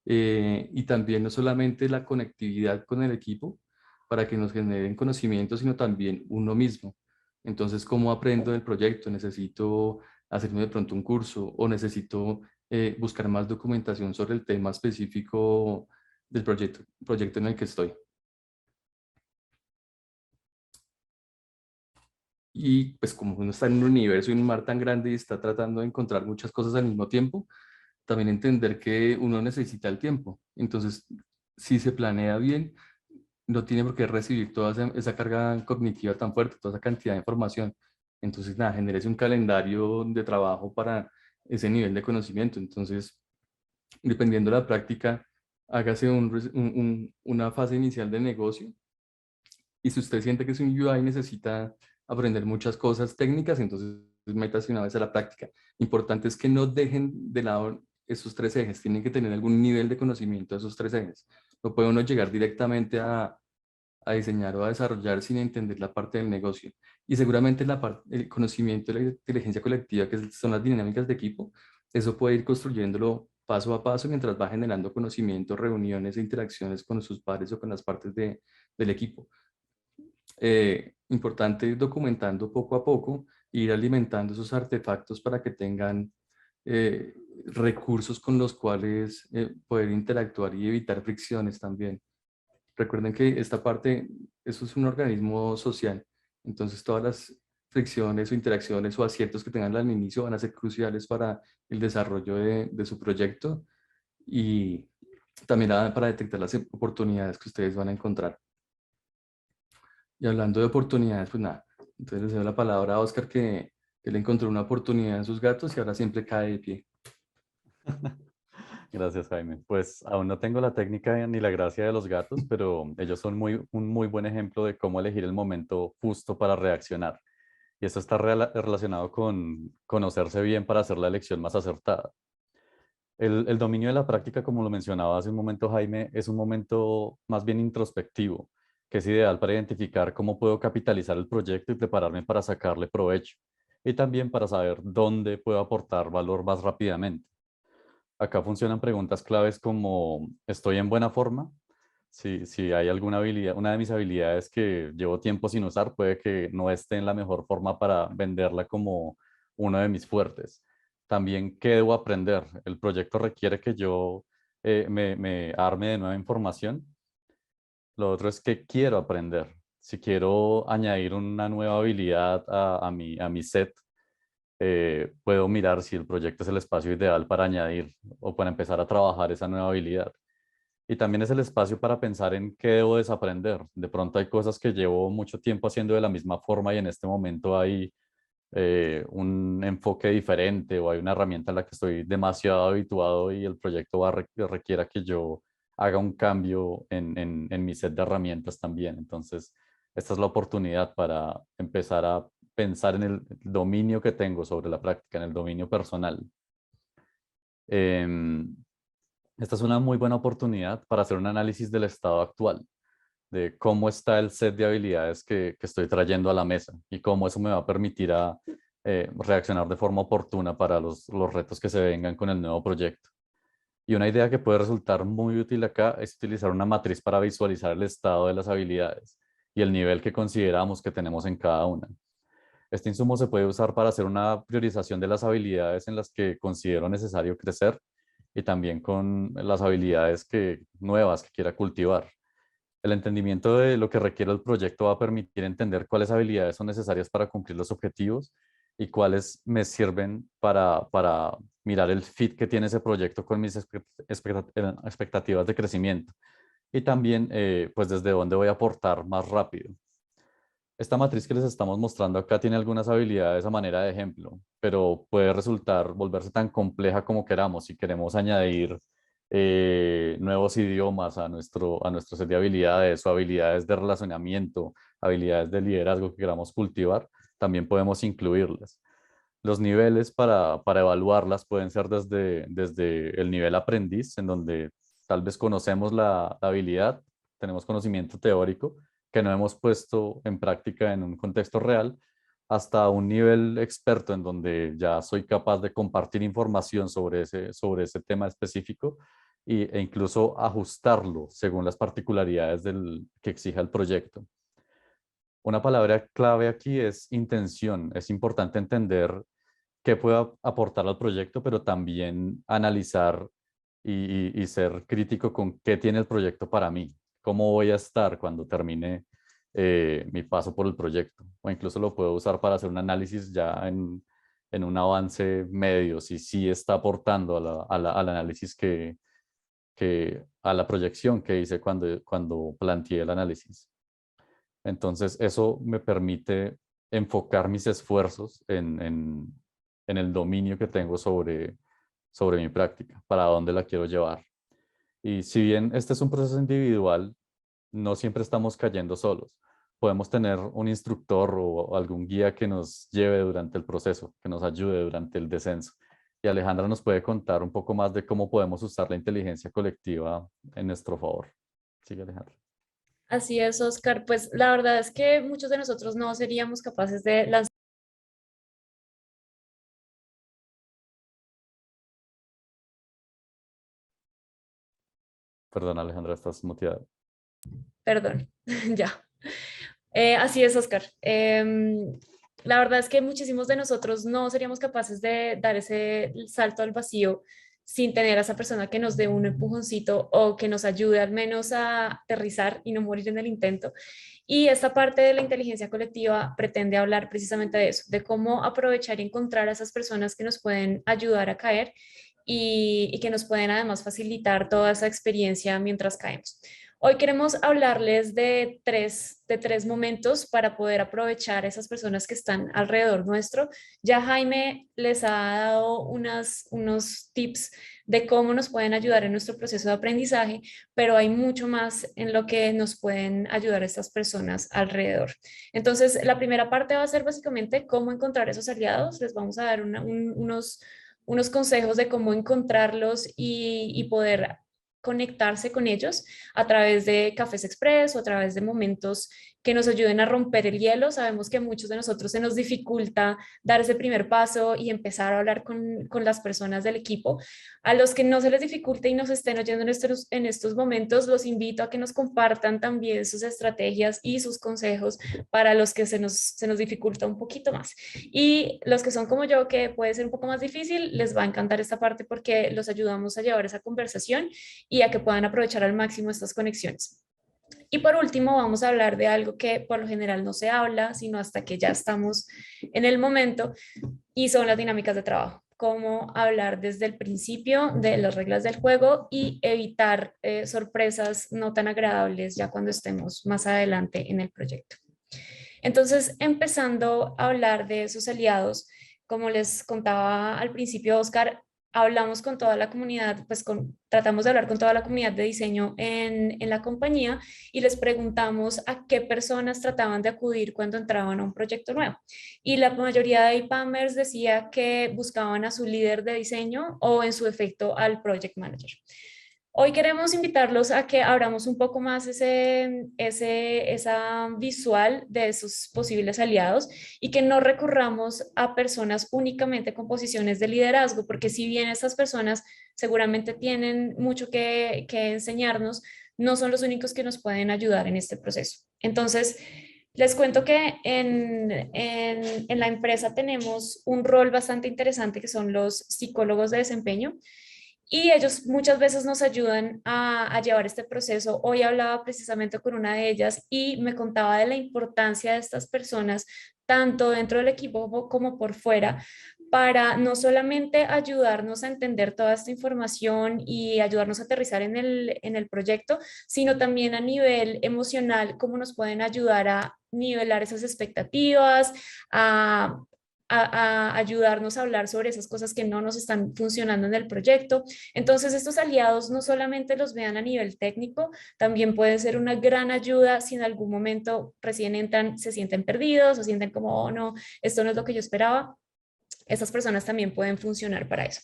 B: Y también no solamente la conectividad con el equipo para que nos generen conocimiento, sino también uno mismo. Entonces, ¿cómo aprendo del proyecto? ¿Necesito hacerme de pronto un curso o necesito buscar más documentación sobre el tema específico del proyecto en el que estoy? Y pues como uno está en un universo y un mar tan grande y está tratando de encontrar muchas cosas al mismo tiempo, también entender que uno necesita el tiempo. Entonces, si se planea bien, no tiene por qué recibir toda esa carga cognitiva tan fuerte, toda esa cantidad de información. Entonces, nada, genérese un calendario de trabajo para ese nivel de conocimiento. Entonces, dependiendo de la práctica, hágase una fase inicial de negocio y si usted siente que es un UI y necesita aprender muchas cosas técnicas, entonces métase una vez a la práctica. Importante es que no dejen de lado esos tres ejes, tienen que tener algún nivel de conocimiento de esos tres ejes. No puede uno llegar directamente a diseñar o a desarrollar sin entender la parte del negocio. Y seguramente el conocimiento de la inteligencia colectiva, que son las dinámicas de equipo, eso puede ir construyéndolo paso a paso mientras va generando conocimiento, reuniones e interacciones con sus pares o con las partes del equipo. Importante ir documentando poco a poco, ir alimentando esos artefactos para que tengan recursos con los cuales poder interactuar y evitar fricciones también. Recuerden que esta parte, eso es un organismo social, entonces todas las fricciones o interacciones o aciertos que tengan al inicio van a ser cruciales para el desarrollo de su proyecto y también para detectar las oportunidades que ustedes van a encontrar. Y hablando de oportunidades, pues nada, entonces le cedo la palabra a Oscar que le encontró una oportunidad en sus gatos y ahora siempre cae de pie.
D: Gracias, Jaime. Pues aún no tengo la técnica ni la gracia de los gatos, pero ellos son un muy buen ejemplo de cómo elegir el momento justo para reaccionar. Y esto está relacionado con conocerse bien para hacer la elección más acertada. El dominio de la práctica, como lo mencionaba hace un momento Jaime, es un momento más bien introspectivo, que es ideal para identificar cómo puedo capitalizar el proyecto y prepararme para sacarle provecho, y también para saber dónde puedo aportar valor más rápidamente. Acá funcionan preguntas claves como, ¿estoy en buena forma? Si hay alguna habilidad, una de mis habilidades que llevo tiempo sin usar, puede que no esté en la mejor forma para venderla como uno de mis fuertes. También, ¿qué debo aprender? El proyecto requiere que yo me arme de nueva información. Lo otro es que quiero aprender. Si quiero añadir una nueva habilidad a mi set, puedo mirar si el proyecto es el espacio ideal para añadir o para empezar a trabajar esa nueva habilidad. Y también es el espacio para pensar en qué debo desaprender. De pronto hay cosas que llevo mucho tiempo haciendo de la misma forma y en este momento hay un enfoque diferente o hay una herramienta en la que estoy demasiado habituado y el proyecto requiera que yo haga un cambio en mi set de herramientas también. Entonces, esta es la oportunidad para empezar a pensar en el dominio que tengo sobre la práctica, en el dominio personal. Em, Esta es una muy buena oportunidad para hacer un análisis del estado actual, de cómo está el set de habilidades que estoy trayendo a la mesa y cómo eso me va a permitir reaccionar de forma oportuna para los retos que se vengan con el nuevo proyecto. Y una idea que puede resultar muy útil acá es utilizar una matriz para visualizar el estado de las habilidades y el nivel que consideramos que tenemos en cada una. Este insumo se puede usar para hacer una priorización de las habilidades en las que considero necesario crecer y también con las habilidades nuevas que quiera cultivar. El entendimiento de lo que requiere el proyecto va a permitir entender cuáles habilidades son necesarias para cumplir los objetivos y cuáles me sirven para mirar el fit que tiene ese proyecto con mis expectativas de crecimiento y también pues desde dónde voy a aportar más rápido. Esta matriz que les estamos mostrando acá tiene algunas habilidades a manera de ejemplo, pero puede volverse tan compleja como queramos si queremos añadir nuevos idiomas a nuestro set de habilidades o habilidades de relacionamiento, habilidades de liderazgo que queramos cultivar, también podemos incluirlas. Los niveles para evaluarlas pueden ser desde el nivel aprendiz, en donde tal vez conocemos la habilidad, tenemos conocimiento teórico, que no hemos puesto en práctica en un contexto real, hasta un nivel experto en donde ya soy capaz de compartir información sobre ese tema específico e incluso ajustarlo según las particularidades que exija el proyecto. Una palabra clave aquí es intención. Es importante entender qué puedo aportar al proyecto, pero también analizar y ser crítico con qué tiene el proyecto para mí, cómo voy a estar cuando termine mi paso por el proyecto. O incluso lo puedo usar para hacer un análisis ya en un avance medio, si sí está aportando al análisis a la proyección que hice cuando planteé el análisis. Entonces, eso me permite enfocar mis esfuerzos en el dominio que tengo sobre mi práctica, para dónde la quiero llevar. Y si bien este es un proceso individual, no siempre estamos cayendo solos. Podemos tener un instructor o algún guía que nos lleve durante el proceso, que nos ayude durante el descenso. Y Alejandra nos puede contar un poco más de cómo podemos usar la inteligencia colectiva en nuestro favor. Sigue, Alejandra.
C: Así es, Oscar. Pues la verdad es que muchos de nosotros no seríamos capaces de lanzar.
D: Perdón, Alejandra, estás muteada.
C: Perdón, ya. Así es, Oscar. La verdad es que muchísimos de nosotros no seríamos capaces de dar ese salto al vacío sin tener a esa persona que nos dé un empujoncito o que nos ayude al menos a aterrizar y no morir en el intento. Y esta parte de la inteligencia colectiva pretende hablar precisamente de eso, de cómo aprovechar y encontrar a esas personas que nos pueden ayudar a caer y que nos pueden además facilitar toda esa experiencia mientras caemos. Hoy queremos hablarles de tres momentos para poder aprovechar a esas personas que están alrededor nuestro. Ya Jaime les ha dado unos tips de cómo nos pueden ayudar en nuestro proceso de aprendizaje, pero hay mucho más en lo que nos pueden ayudar estas personas alrededor. Entonces, la primera parte va a ser básicamente cómo encontrar esos aliados. Les vamos a dar unos consejos de cómo encontrarlos y poder conectarse con ellos a través de cafés express o a través de momentos que nos ayuden a romper el hielo. Sabemos que a muchos de nosotros se nos dificulta dar ese primer paso y empezar a hablar con las personas del equipo. A los que no se les dificulte y nos estén oyendo en estos momentos, los invito a que nos compartan también sus estrategias y sus consejos para los que se nos dificulta un poquito más. Y los que son como yo, que puede ser un poco más difícil, les va a encantar esta parte porque los ayudamos a llevar esa conversación y a que puedan aprovechar al máximo estas conexiones. Y por último, vamos a hablar de algo que por lo general no se habla, sino hasta que ya estamos en el momento, y son las dinámicas de trabajo. cómo hablar desde el principio de las reglas del juego y evitar sorpresas no tan agradables ya cuando estemos más adelante en el proyecto. Entonces, empezando a hablar de esos aliados, como les contaba al principio, Oscar, hablamos con toda la comunidad, pues tratamos de hablar con toda la comunidad de diseño en la compañía y les preguntamos a qué personas trataban de acudir cuando entraban a un proyecto nuevo. Y la mayoría de IPAMers decía que buscaban a su líder de diseño o en su defecto al project manager. Hoy queremos invitarlos a que abramos un poco más esa visual de esos posibles aliados y que no recurramos a personas únicamente con posiciones de liderazgo, porque si bien estas personas seguramente tienen mucho que enseñarnos, no son los únicos que nos pueden ayudar en este proceso. Entonces, les cuento que en la empresa tenemos un rol bastante interesante que son los psicólogos de desempeño. Y ellos muchas veces nos ayudan a llevar este proceso. Hoy hablaba precisamente con una de ellas y me contaba de la importancia de estas personas, tanto dentro del equipo como por fuera, para no solamente ayudarnos a entender toda esta información y ayudarnos a aterrizar en el proyecto, sino también a nivel emocional, cómo nos pueden ayudar a nivelar esas expectativas, a ayudarnos a hablar sobre esas cosas que no nos están funcionando en el proyecto. Entonces, estos aliados no solamente los vean a nivel técnico, también pueden ser una gran ayuda si en algún momento recién entran, se sienten perdidos o sienten como, oh, no, esto no es lo que yo esperaba. Estas personas también pueden funcionar para eso.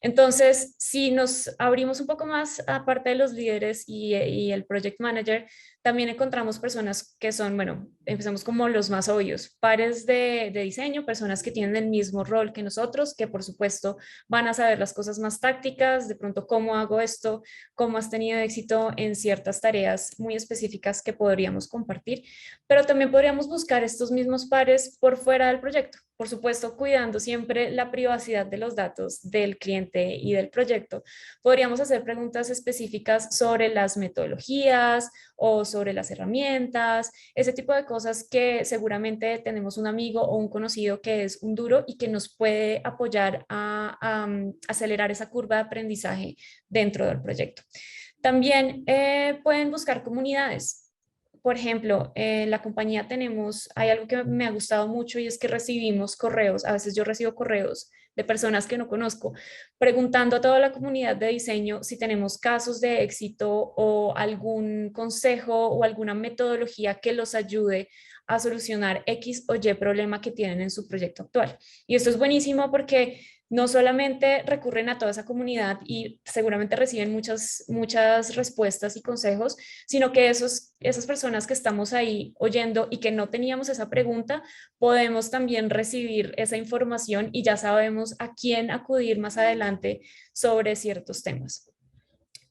C: Entonces, si nos abrimos un poco más, aparte de los líderes y el project manager, también encontramos personas que son, bueno, empezamos como los más obvios, pares de diseño, personas que tienen el mismo rol que nosotros, que por supuesto van a saber las cosas más tácticas, de pronto cómo hago esto, cómo has tenido éxito en ciertas tareas muy específicas que podríamos compartir, pero también podríamos buscar estos mismos pares por fuera del proyecto. Por supuesto, cuidando siempre la privacidad de los datos del cliente y del proyecto, podríamos hacer preguntas específicas sobre las metodologías o sobre las herramientas, ese tipo de cosas que seguramente tenemos un amigo o un conocido que es un duro y que nos puede apoyar a acelerar esa curva de aprendizaje dentro del proyecto. También pueden buscar comunidades. Por ejemplo, en la compañía hay algo que me ha gustado mucho y es que recibimos correos, a veces yo recibo correos de personas que no conozco, preguntando a toda la comunidad de diseño si tenemos casos de éxito o algún consejo o alguna metodología que los ayude a solucionar X o Y problema que tienen en su proyecto actual. Y esto es buenísimo porque no solamente recurren a toda esa comunidad y seguramente reciben muchas respuestas y consejos, sino que esas personas que estamos ahí oyendo y que no teníamos esa pregunta, podemos también recibir esa información y ya sabemos a quién acudir más adelante sobre ciertos temas.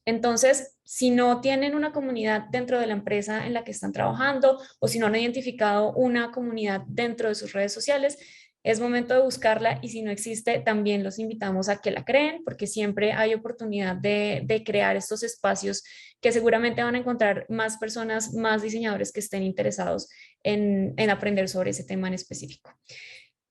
C: Entonces, si no tienen una comunidad dentro de la empresa en la que están trabajando o si no han identificado una comunidad dentro de sus redes sociales, es momento de buscarla y si no existe, también los invitamos a que la creen porque siempre hay oportunidad de crear estos espacios que seguramente van a encontrar más personas, más diseñadores que estén interesados en aprender sobre ese tema en específico.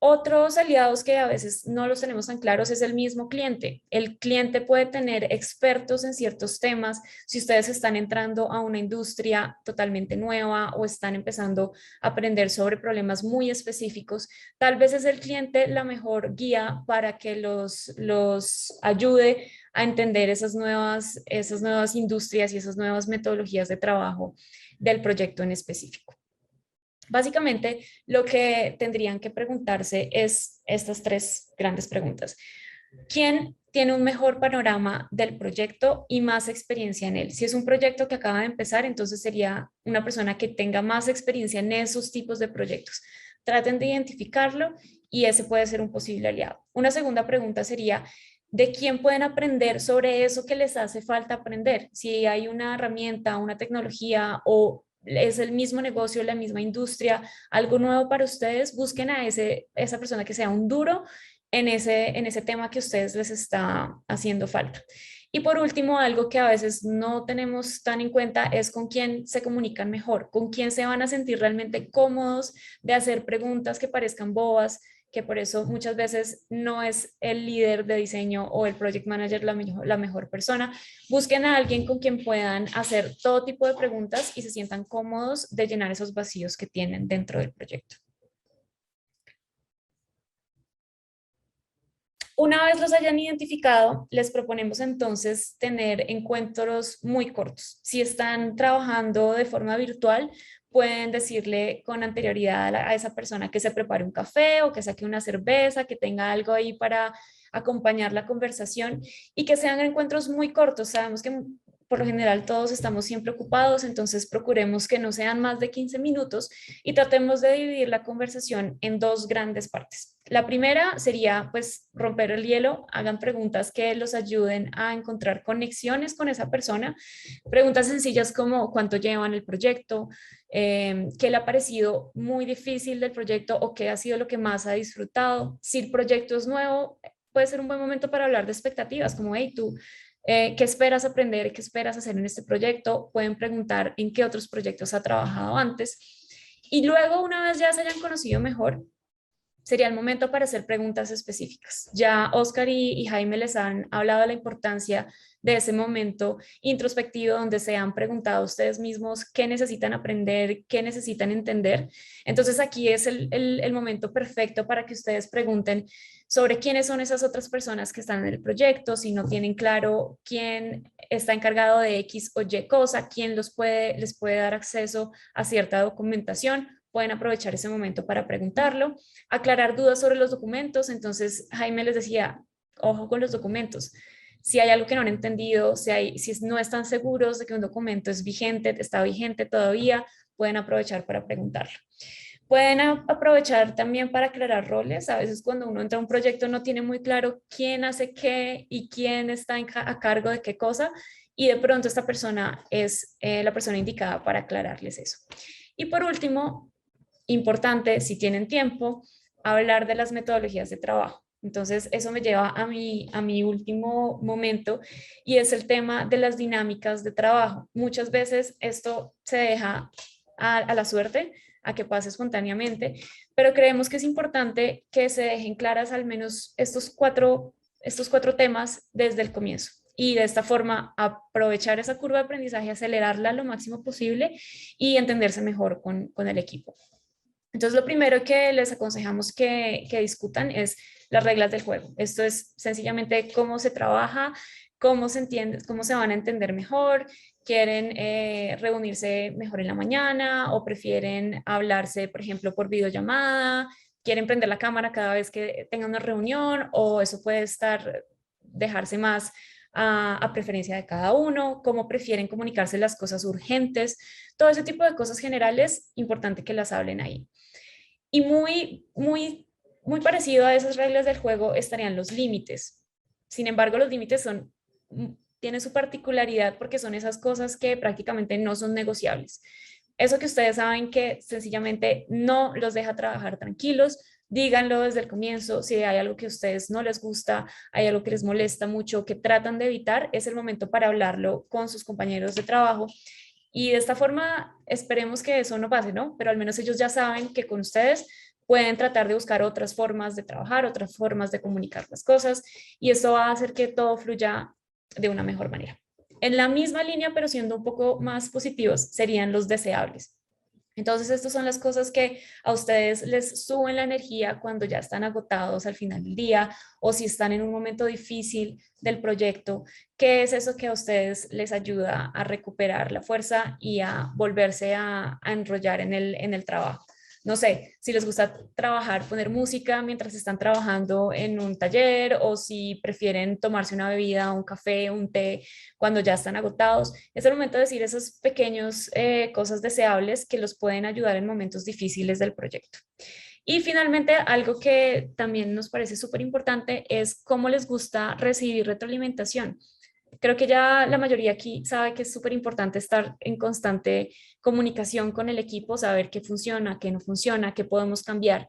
C: Otros aliados que a veces no los tenemos tan claros es el mismo cliente. El cliente puede tener expertos en ciertos temas. Si ustedes están entrando a una industria totalmente nueva o están empezando a aprender sobre problemas muy específicos, tal vez es el cliente la mejor guía para que los ayude a entender esas nuevas industrias y esas nuevas metodologías de trabajo del proyecto en específico. Básicamente, lo que tendrían que preguntarse es estas tres grandes preguntas. ¿Quién tiene un mejor panorama del proyecto y más experiencia en él? Si es un proyecto que acaba de empezar, entonces sería una persona que tenga más experiencia en esos tipos de proyectos. Traten de identificarlo y ese puede ser un posible aliado. Una segunda pregunta sería, ¿de quién pueden aprender sobre eso que les hace falta aprender? Si hay una herramienta, una tecnología o es el mismo negocio, la misma industria, algo nuevo para ustedes, busquen a esa persona que sea un duro en ese tema que a ustedes les está haciendo falta. Y por último, algo que a veces no tenemos tan en cuenta es con quién se comunican mejor, con quién se van a sentir realmente cómodos de hacer preguntas que parezcan bobas, que por eso muchas veces no es el líder de diseño o el project manager la mejor persona. Busquen a alguien con quien puedan hacer todo tipo de preguntas y se sientan cómodos de llenar esos vacíos que tienen dentro del proyecto. Una vez los hayan identificado, les proponemos entonces tener encuentros muy cortos. Si están trabajando de forma virtual, pueden decirle con anterioridad a esa persona que se prepare un café o que saque una cerveza, que tenga algo ahí para acompañar la conversación y que sean encuentros muy cortos. Sabemos que por lo general todos estamos siempre ocupados, entonces procuremos que no sean más de 15 minutos y tratemos de dividir la conversación en dos grandes partes. La primera sería pues romper el hielo, hagan preguntas que los ayuden a encontrar conexiones con esa persona, preguntas sencillas como cuánto llevan el proyecto, qué le ha parecido muy difícil del proyecto o qué ha sido lo que más ha disfrutado. Si el proyecto es nuevo, puede ser un buen momento para hablar de expectativas, como, hey, tú, ¿qué esperas aprender? ¿Qué esperas hacer en este proyecto? Pueden preguntar en qué otros proyectos ha trabajado antes. Y luego, una vez ya se hayan conocido mejor, sería el momento para hacer preguntas específicas. Ya Oscar y Jaime les han hablado de la importancia de ese momento introspectivo donde se han preguntado ustedes mismos qué necesitan aprender, qué necesitan entender. Entonces aquí es el momento perfecto para que ustedes pregunten sobre quiénes son esas otras personas que están en el proyecto, si no tienen claro quién está encargado de X o Y cosa, quién les puede dar acceso a cierta documentación. Pueden aprovechar ese momento para preguntarlo, aclarar dudas sobre los documentos. Entonces, Jaime les decía, ojo con los documentos. Si hay algo que no han entendido, si no están seguros de que un documento es vigente, está vigente todavía, pueden aprovechar para preguntarlo. Pueden aprovechar también para aclarar roles. A veces cuando uno entra a un proyecto no tiene muy claro quién hace qué y quién está a cargo de qué cosa. Y de pronto esta persona es la persona indicada para aclararles eso. Y por último, importante, si tienen tiempo, hablar de las metodologías de trabajo. Entonces, eso me lleva a mi último momento y es el tema de las dinámicas de trabajo. Muchas veces esto se deja a la suerte, a que pase espontáneamente, pero creemos que es importante que se dejen claras al menos estos cuatro temas desde el comienzo. Y de esta forma aprovechar esa curva de aprendizaje, acelerarla lo máximo posible y entenderse mejor con el equipo. Entonces, lo primero que les aconsejamos que discutan es las reglas del juego. Esto es sencillamente cómo se trabaja, cómo se entiende, cómo se van a entender mejor, quieren reunirse mejor en la mañana o prefieren hablarse, por ejemplo, por videollamada, quieren prender la cámara cada vez que tengan una reunión o eso puede dejarse más a preferencia de cada uno, cómo prefieren comunicarse las cosas urgentes, todo ese tipo de cosas generales, importante que las hablen ahí. Y muy parecido a esas reglas del juego estarían los límites. Sin embargo, los límites tienen su particularidad porque son esas cosas que prácticamente no son negociables. Eso que ustedes saben que sencillamente no los deja trabajar tranquilos, díganlo desde el comienzo. Si hay algo que a ustedes no les gusta, hay algo que les molesta mucho, que tratan de evitar, es el momento para hablarlo con sus compañeros de trabajo. Y de esta forma esperemos que eso no pase, ¿no? Pero al menos ellos ya saben que con ustedes pueden tratar de buscar otras formas de trabajar, otras formas de comunicar las cosas y eso va a hacer que todo fluya de una mejor manera. En la misma línea, pero siendo un poco más positivos, serían los deseables. Entonces, estas son las cosas que a ustedes les suben la energía cuando ya están agotados al final del día o si están en un momento difícil del proyecto. ¿Qué es eso que a ustedes les ayuda a recuperar la fuerza y a volverse a enrollar en el trabajo? No sé, si les gusta trabajar, poner música mientras están trabajando en un taller o si prefieren tomarse una bebida, un café, un té cuando ya están agotados. Es el momento de decir esas pequeñas cosas deseables que los pueden ayudar en momentos difíciles del proyecto. Y finalmente, algo que también nos parece súper importante es cómo les gusta recibir retroalimentación. Creo que ya la mayoría aquí sabe que es súper importante estar en constante comunicación con el equipo, saber qué funciona, qué no funciona, qué podemos cambiar.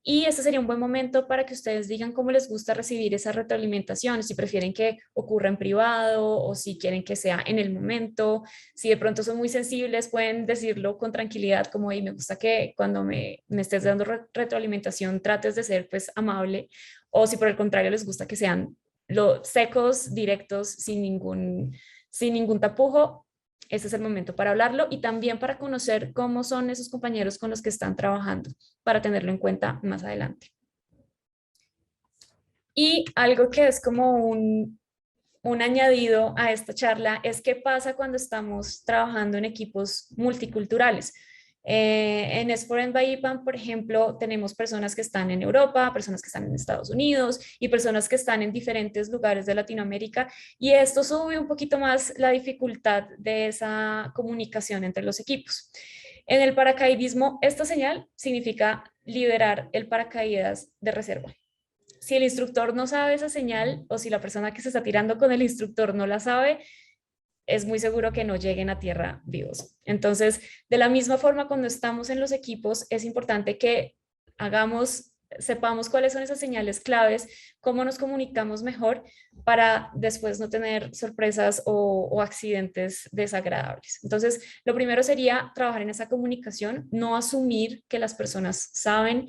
C: Y este sería un buen momento para que ustedes digan cómo les gusta recibir esa retroalimentación, si prefieren que ocurra en privado o si quieren que sea en el momento. Si de pronto son muy sensibles, pueden decirlo con tranquilidad, como, y me gusta que cuando me estés dando retroalimentación trates de ser pues amable, o si por el contrario les gusta que sean secos, directos, sin ningún tapujo. Este es el momento para hablarlo y también para conocer cómo son esos compañeros con los que están trabajando, para tenerlo en cuenta más adelante. Y algo que es como un añadido a esta charla es qué pasa cuando estamos trabajando en equipos multiculturales. En S4N by EPAM, por ejemplo, tenemos personas que están en Europa, personas que están en Estados Unidos y personas que están en diferentes lugares de Latinoamérica, y esto sube un poquito más la dificultad de esa comunicación entre los equipos. En el paracaidismo, esta señal significa liberar el paracaídas de reserva. Si el instructor no sabe esa señal o si la persona que se está tirando con el instructor no la sabe, es muy seguro que no lleguen a tierra vivos. Entonces, de la misma forma, cuando estamos en los equipos, es importante que sepamos cuáles son esas señales claves, cómo nos comunicamos mejor para después no tener sorpresas o accidentes desagradables. Entonces, lo primero sería trabajar en esa comunicación, no asumir que las personas saben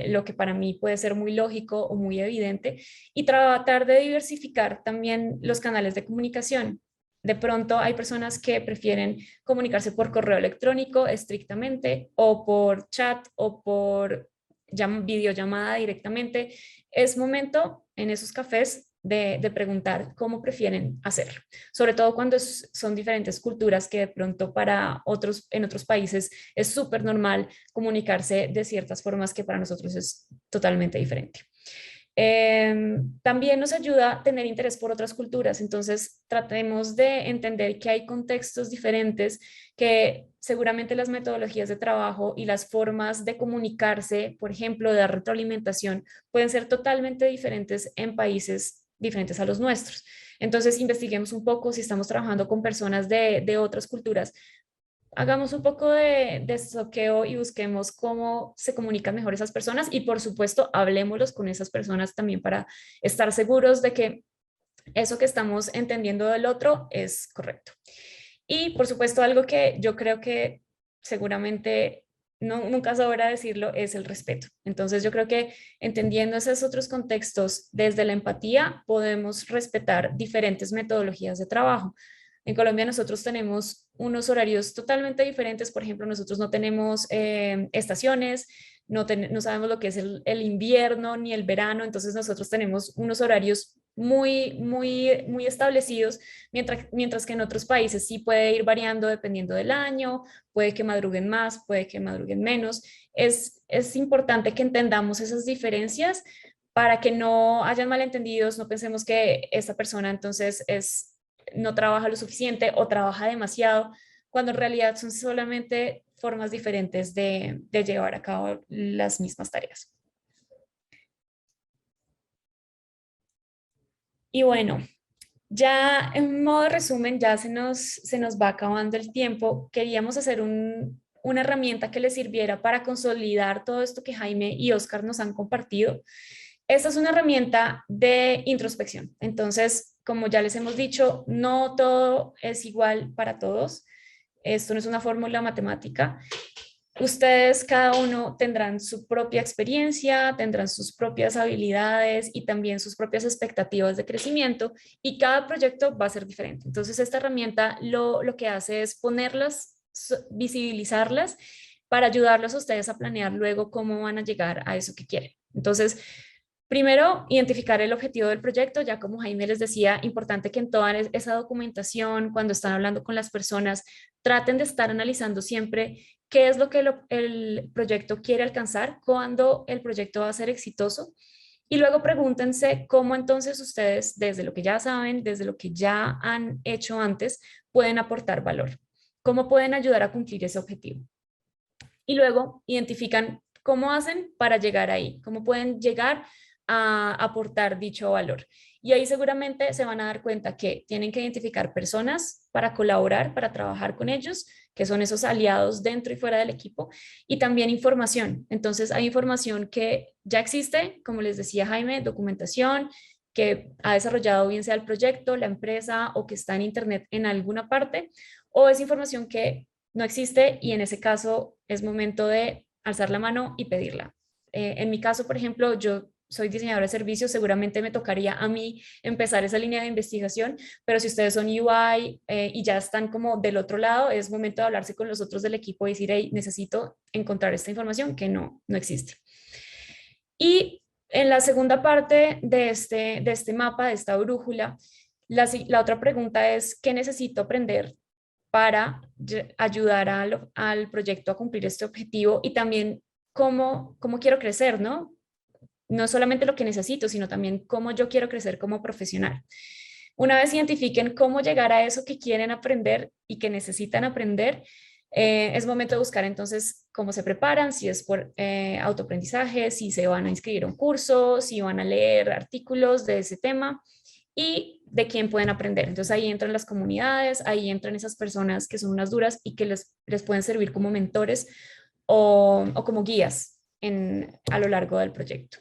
C: lo que para mí puede ser muy lógico o muy evidente, y tratar de diversificar también los canales de comunicación. De pronto hay personas que prefieren comunicarse por correo electrónico estrictamente, o por chat, o por videollamada directamente. Es momento en esos cafés de preguntar cómo prefieren hacerlo, sobre todo cuando son diferentes culturas, que de pronto en otros países es súper normal comunicarse de ciertas formas que para nosotros es totalmente diferente. También nos ayuda a tener interés por otras culturas, entonces tratemos de entender que hay contextos diferentes, que seguramente las metodologías de trabajo y las formas de comunicarse, por ejemplo, de dar retroalimentación, pueden ser totalmente diferentes en países diferentes a los nuestros. Entonces investiguemos un poco si estamos trabajando con personas de otras culturas. Hagamos un poco de estoqueo y busquemos cómo se comunican mejor esas personas, y por supuesto hablemoslos con esas personas también para estar seguros de que eso que estamos entendiendo del otro es correcto. Y por supuesto, algo que yo creo que seguramente nunca sobra decirlo es el respeto. Entonces yo creo que entendiendo esos otros contextos desde la empatía podemos respetar diferentes metodologías de trabajo. En Colombia nosotros tenemos unos horarios totalmente diferentes. Por ejemplo, nosotros no tenemos estaciones, no sabemos lo que es el invierno ni el verano, entonces nosotros tenemos unos horarios muy establecidos, mientras que en otros países sí puede ir variando dependiendo del año, puede que madruguen más, puede que madruguen menos. Es importante que entendamos esas diferencias para que no hayan malentendidos, no pensemos que esta persona entonces no trabaja lo suficiente o trabaja demasiado, cuando en realidad son solamente formas diferentes de llevar a cabo las mismas tareas. Y bueno, ya en modo de resumen, ya se nos va acabando el tiempo. Queríamos hacer una herramienta que les sirviera para consolidar todo esto que Jaime y Oscar nos han compartido. Esta es una herramienta de introspección. Entonces, como ya les hemos dicho, no todo es igual para todos. Esto no es una fórmula matemática. Ustedes, cada uno, tendrán su propia experiencia, tendrán sus propias habilidades y también sus propias expectativas de crecimiento, y cada proyecto va a ser diferente. Entonces, esta herramienta lo que hace es ponerlas, visibilizarlas, para ayudarlos a ustedes a planear luego cómo van a llegar a eso que quieren. Entonces, primero, identificar el objetivo del proyecto. Ya como Jaime les decía, importante que en toda esa documentación, cuando están hablando con las personas, traten de estar analizando siempre qué es lo que el proyecto quiere alcanzar, cuándo el proyecto va a ser exitoso. Y luego pregúntense cómo entonces ustedes, desde lo que ya saben, desde lo que ya han hecho antes, pueden aportar valor. Cómo pueden ayudar a cumplir ese objetivo. Y luego identifican cómo hacen para llegar ahí, cómo pueden llegar a aportar dicho valor. Y ahí seguramente se van a dar cuenta que tienen que identificar personas para colaborar, para trabajar con ellos, que son esos aliados dentro y fuera del equipo, y también información. Entonces hay información que ya existe, como les decía Jaime, documentación que ha desarrollado bien sea el proyecto, la empresa o que está en internet en alguna parte, o es información que no existe y en ese caso es momento de alzar la mano y pedirla. En mi caso, por ejemplo, yo soy diseñadora de servicios, seguramente me tocaría a mí empezar esa línea de investigación, pero si ustedes son UI y ya están como del otro lado, es momento de hablarse con los otros del equipo y decir, hey, necesito encontrar esta información que no existe. Y en la segunda parte de este mapa, de esta brújula, la otra pregunta es, ¿qué necesito aprender para ayudar al proyecto a cumplir este objetivo? Y también, ¿cómo quiero crecer, no? No solamente lo que necesito, sino también cómo yo quiero crecer como profesional. Una vez identifiquen cómo llegar a eso que quieren aprender y que necesitan aprender, es momento de buscar entonces cómo se preparan, si es por autoaprendizaje, si se van a inscribir a un curso, si van a leer artículos de ese tema y de quién pueden aprender. Entonces ahí entran las comunidades, ahí entran esas personas que son unas duras y que les pueden servir como mentores o como guías a lo largo del proyecto.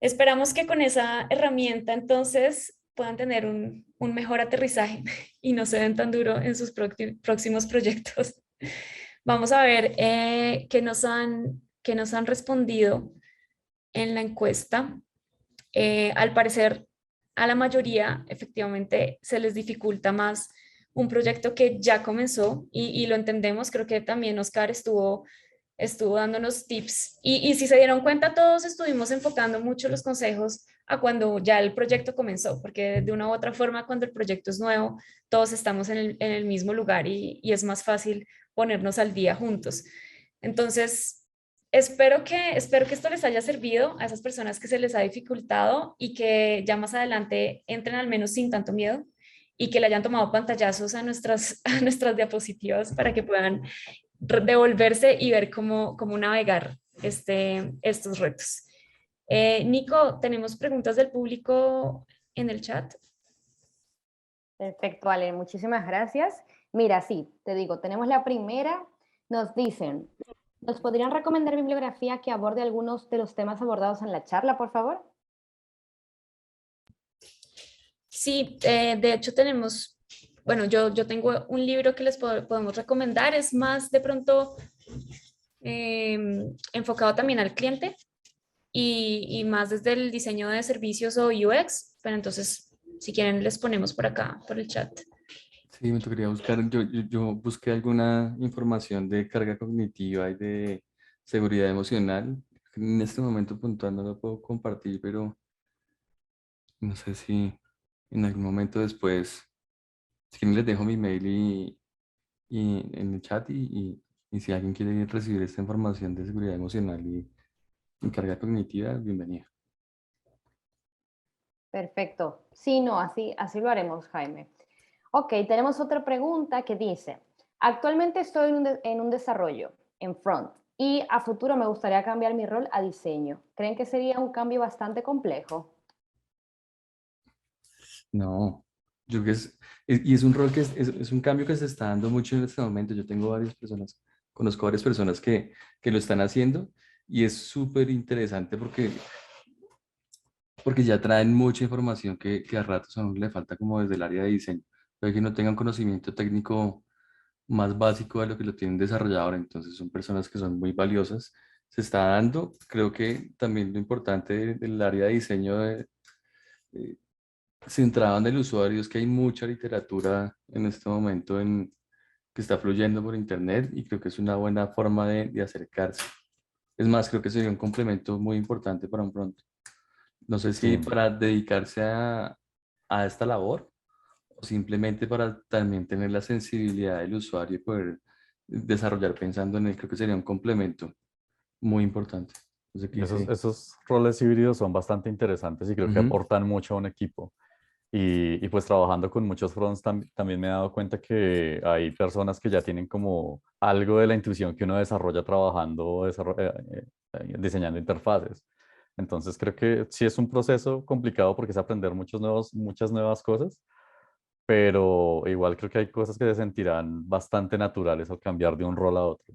C: Esperamos que con esa herramienta entonces puedan tener un mejor aterrizaje y no se den tan duro en sus próximos proyectos. Vamos a ver qué nos han respondido en la encuesta. Al parecer, a la mayoría efectivamente se les dificulta más un proyecto que ya comenzó y lo entendemos. Creo que también Oscar estuvo dándonos tips y si se dieron cuenta todos estuvimos enfocando mucho los consejos a cuando ya el proyecto comenzó, porque de una u otra forma cuando el proyecto es nuevo todos estamos en el mismo lugar y es más fácil ponernos al día juntos. Entonces espero que esto les haya servido a esas personas que se les ha dificultado y que ya más adelante entren al menos sin tanto miedo y que le hayan tomado pantallazos a nuestras diapositivas para que puedan devolverse y ver cómo navegar estos retos. Nico, ¿tenemos preguntas del público en el chat?
A: Perfecto, Ale, muchísimas gracias. Mira, sí, te digo, tenemos la primera. Nos dicen, ¿nos podrían recomendar bibliografía que aborde algunos de los temas abordados en la charla, por favor?
C: Sí, de hecho tenemos, bueno, yo tengo un libro que les podemos recomendar, es más de pronto enfocado también al cliente y más desde el diseño de servicios o UX, pero entonces si quieren les ponemos por acá, por el chat.
B: Sí, me tocaría buscar, yo busqué alguna información de carga cognitiva y de seguridad emocional. En este momento puntual no lo puedo compartir, pero no sé si en algún momento después, si quieren les dejo mi mail y en el chat y si alguien quiere recibir esta información de seguridad emocional y carga cognitiva, bienvenida.
A: Perfecto. Sí, no, así lo haremos, Jaime. Ok, tenemos otra pregunta que dice, actualmente estoy en un desarrollo, en front, y a futuro me gustaría cambiar mi rol a diseño. ¿Creen que sería un cambio bastante complejo?
B: No, yo creo que y es un rol que es un cambio que se está dando mucho en este momento. Yo tengo varias personas, conozco varias personas que lo están haciendo y es súper interesante porque ya traen mucha información que a ratos a uno le falta como desde el área de diseño. Puede que no tengan conocimiento técnico más básico de lo que lo tienen desarrollado ahora, entonces son personas que son muy valiosas. Se está dando, creo que también lo importante del área de diseño de- centrado en el usuario es que hay mucha literatura en este momento que está fluyendo por internet y creo que es una buena forma de acercarse. Es más, creo que sería un complemento muy importante para un pronto. No sé si
D: Sí.
B: para dedicarse a esta labor o simplemente para también tener la sensibilidad del usuario y poder desarrollar pensando en él, creo que sería un complemento muy importante. No sé qué dice.
D: Esos roles híbridos son bastante interesantes y creo que
B: Ujú.
D: aportan mucho a un equipo. Y pues trabajando con muchos fronts también me he dado cuenta que hay personas que ya tienen como algo de la intuición que uno desarrolla trabajando diseñando interfaces. Entonces creo que sí es un proceso complicado porque es aprender muchas nuevas cosas, pero igual creo que hay cosas que se sentirán bastante naturales al cambiar de un rol a otro.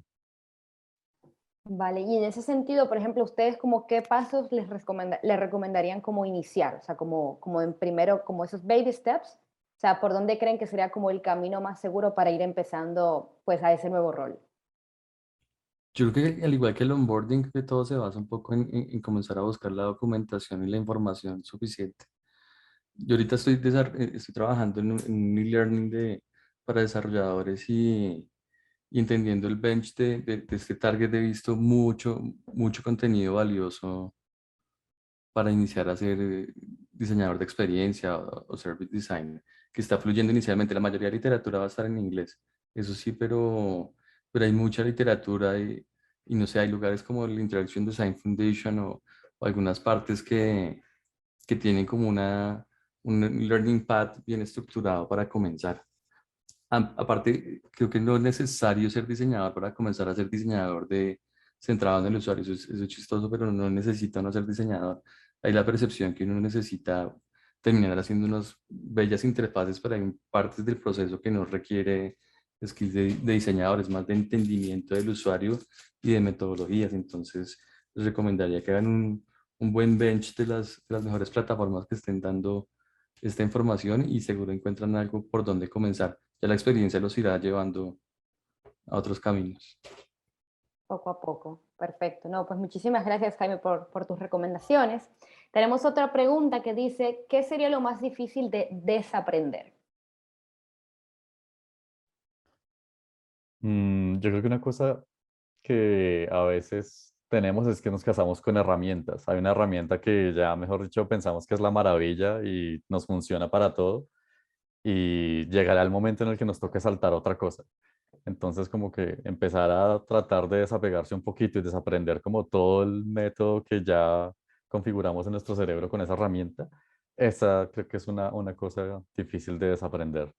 A: Vale, y en ese sentido, por ejemplo, ustedes como qué pasos les recomendarían como iniciar, o sea, como en primero, como esos baby steps, o sea, ¿por dónde creen que sería como el camino más seguro para ir empezando pues a ese nuevo rol?
B: Yo creo que al igual que el onboarding, que todo se basa un poco en comenzar a buscar la documentación y la información suficiente. Yo ahorita estoy trabajando en un e-learning para desarrolladores y entendiendo el bench de este target he visto mucho contenido valioso para iniciar a ser diseñador de experiencia o service designer, que está fluyendo inicialmente. La mayoría de literatura va a estar en inglés, eso sí, pero hay mucha literatura y no sé, hay lugares como el Interaction Design Foundation o algunas partes que tienen como un learning path bien estructurado para comenzar. Aparte, creo que no es necesario ser diseñador para comenzar a ser diseñador centrado en el usuario. Eso es chistoso, pero no necesita no ser diseñador. Hay la percepción que uno necesita terminar haciendo unas bellas interfaces, pero hay partes del proceso que no requiere skills de diseñadores, más de entendimiento del usuario y de metodologías. Entonces, les recomendaría que hagan un buen bench de las mejores plataformas que estén dando esta información y seguro encuentran algo por donde comenzar. Ya la experiencia los irá llevando a otros caminos.
A: Poco a poco, perfecto. No, pues muchísimas gracias, Jaime, por tus recomendaciones. Tenemos otra pregunta que dice, ¿qué sería lo más difícil de desaprender?
D: Yo creo que una cosa que a veces tenemos es que nos casamos con herramientas. Hay una herramienta que ya, mejor dicho, pensamos que es la maravilla y nos funciona para todo y llegará el momento en el que nos toque saltar otra cosa. Entonces, como que empezar a tratar de desapegarse un poquito y desaprender como todo el método que ya configuramos en nuestro cerebro con esa herramienta, esa creo que es una cosa difícil de desaprender.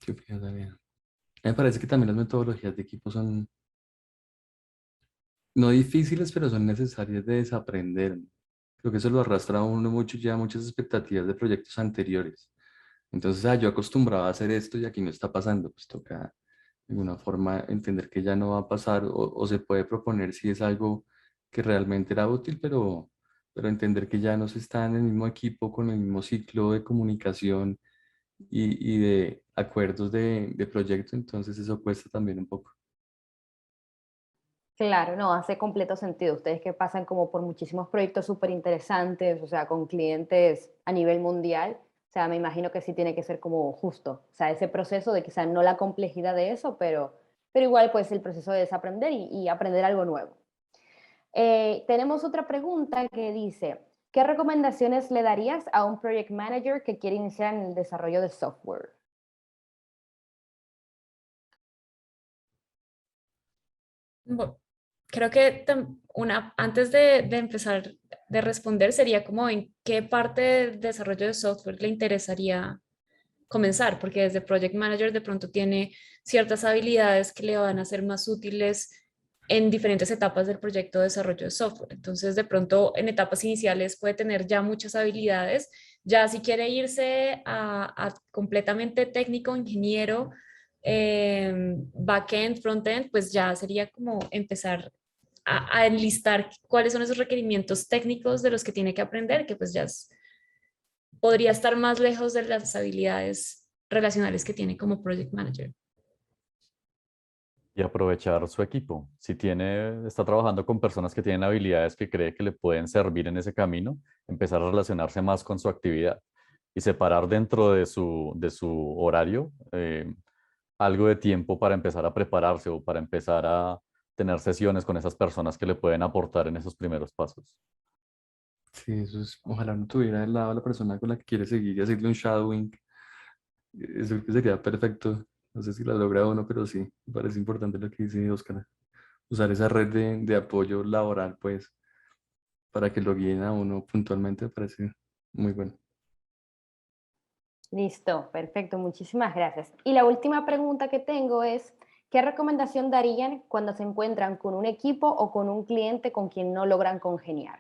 B: Sí, fíjate bien. Me parece que también las metodologías de equipo son no difíciles, pero son necesarias de desaprender. Creo que eso lo arrastra a uno mucho, ya muchas expectativas de proyectos anteriores. Entonces, yo acostumbraba a hacer esto y aquí no está pasando, pues toca de alguna forma entender que ya no va a pasar o se puede proponer si es algo que realmente era útil, pero entender que ya no se está en el mismo equipo, con el mismo ciclo de comunicación y de acuerdos de proyecto, entonces eso cuesta también un poco.
A: Claro, no, hace completo sentido. Ustedes que pasan como por muchísimos proyectos súper interesantes, o sea, con clientes a nivel mundial, o sea, me imagino que sí tiene que ser como justo, o sea, ese proceso de quizá no la complejidad de eso, pero igual pues el proceso de desaprender y aprender algo nuevo. Tenemos otra pregunta que dice, ¿qué recomendaciones le darías a un project manager que quiere iniciar en el desarrollo de software?
C: Bueno, creo que antes de empezar de responder sería como en qué parte del desarrollo de software le interesaría comenzar, porque desde Project Manager de pronto tiene ciertas habilidades que le van a ser más útiles en diferentes etapas del proyecto de desarrollo de software. Entonces, de pronto en etapas iniciales puede tener ya muchas habilidades. Ya si quiere irse a completamente técnico, ingeniero, backend, frontend, pues ya sería como empezar a enlistar cuáles son esos requerimientos técnicos de los que tiene que aprender, que pues ya podría estar más lejos de las habilidades relacionales que tiene como project manager.
D: Y aprovechar su equipo. Si está trabajando con personas que tienen habilidades que cree que le pueden servir en ese camino, empezar a relacionarse más con su actividad y separar dentro de su horario algo de tiempo para empezar a prepararse o para empezar a tener sesiones con esas personas que le pueden aportar en esos primeros pasos.
B: Sí, eso es, ojalá no tuviera al lado a la persona con la que quiere seguir y hacerle un shadowing. Eso creo que sería perfecto. No sé si la logra o no, pero sí, me parece importante lo que dice Oscar. Usar esa red de apoyo laboral, pues, para que lo guíen a uno puntualmente, me parece muy bueno.
A: Listo, perfecto, muchísimas gracias. Y la última pregunta que tengo es, ¿qué recomendación darían cuando se encuentran con un equipo o con un cliente con quien no logran congeniar?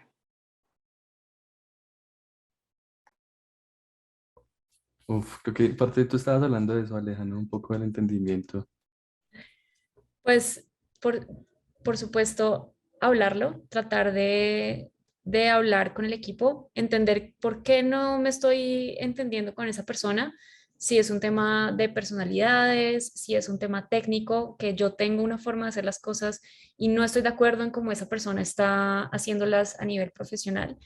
B: Uf, creo que parte de tú estabas hablando de eso, Alejandro, un poco del entendimiento.
C: Pues, por, por supuesto, hablarlo, tratar de hablar con el equipo, entender por qué no me estoy entendiendo con esa persona, si es un tema de personalidades, si es un tema técnico, que yo tengo una forma de hacer las cosas y no estoy de acuerdo en cómo esa persona está haciéndolas a nivel profesional.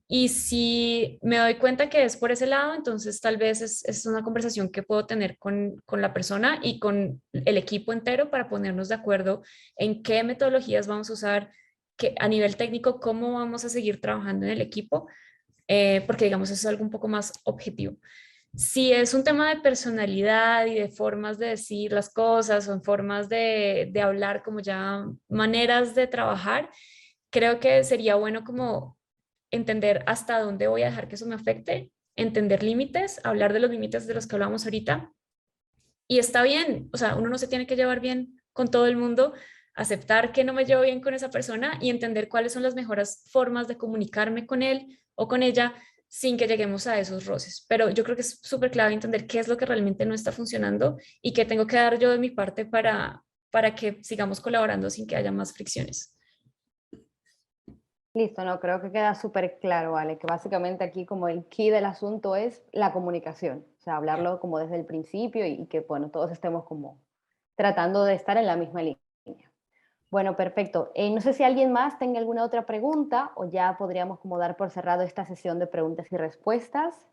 C: Y si me doy cuenta que es por ese lado, entonces tal vez es una conversación que puedo tener con la persona y con el equipo entero para ponernos de acuerdo en qué metodologías vamos a usar, que, a nivel técnico, cómo vamos a seguir trabajando en el equipo, porque digamos eso es algo un poco más objetivo. Si es un tema de personalidad y de formas de decir las cosas o en formas de hablar, como ya maneras de trabajar, creo que sería bueno como entender hasta dónde voy a dejar que eso me afecte, entender límites, hablar de los límites de los que hablamos ahorita. Y está bien, o sea, uno no se tiene que llevar bien con todo el mundo, aceptar que no me llevo bien con esa persona y entender cuáles son las mejores formas de comunicarme con él o con ella sin que lleguemos a esos roces. Pero yo creo que es súper clave entender qué es lo que realmente no está funcionando y qué tengo que dar yo de mi parte para que sigamos colaborando sin que haya más fricciones.
A: Listo, no, creo que queda súper claro, ¿vale? Que básicamente aquí como el key del asunto es la comunicación, o sea, hablarlo como desde el principio y que, bueno, todos estemos como tratando de estar en la misma línea. Bueno, perfecto. No sé si alguien más tenga alguna otra pregunta o ya podríamos como dar por cerrado esta sesión de preguntas y respuestas.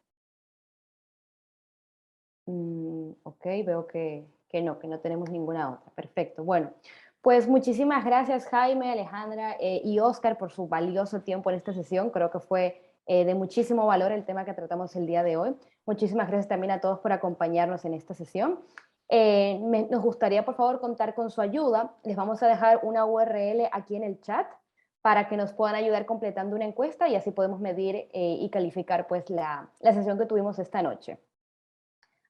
A: Ok, veo que no tenemos ninguna otra. Perfecto. Bueno, pues muchísimas gracias Jaime, Alejandra y Oscar por su valioso tiempo en esta sesión. Creo que fue de muchísimo valor el tema que tratamos el día de hoy. Muchísimas gracias también a todos por acompañarnos en esta sesión. Nos gustaría, por favor, contar con su ayuda. Les vamos a dejar una URL aquí en el chat para que nos puedan ayudar completando una encuesta y así podemos medir y calificar pues la sesión que tuvimos esta noche.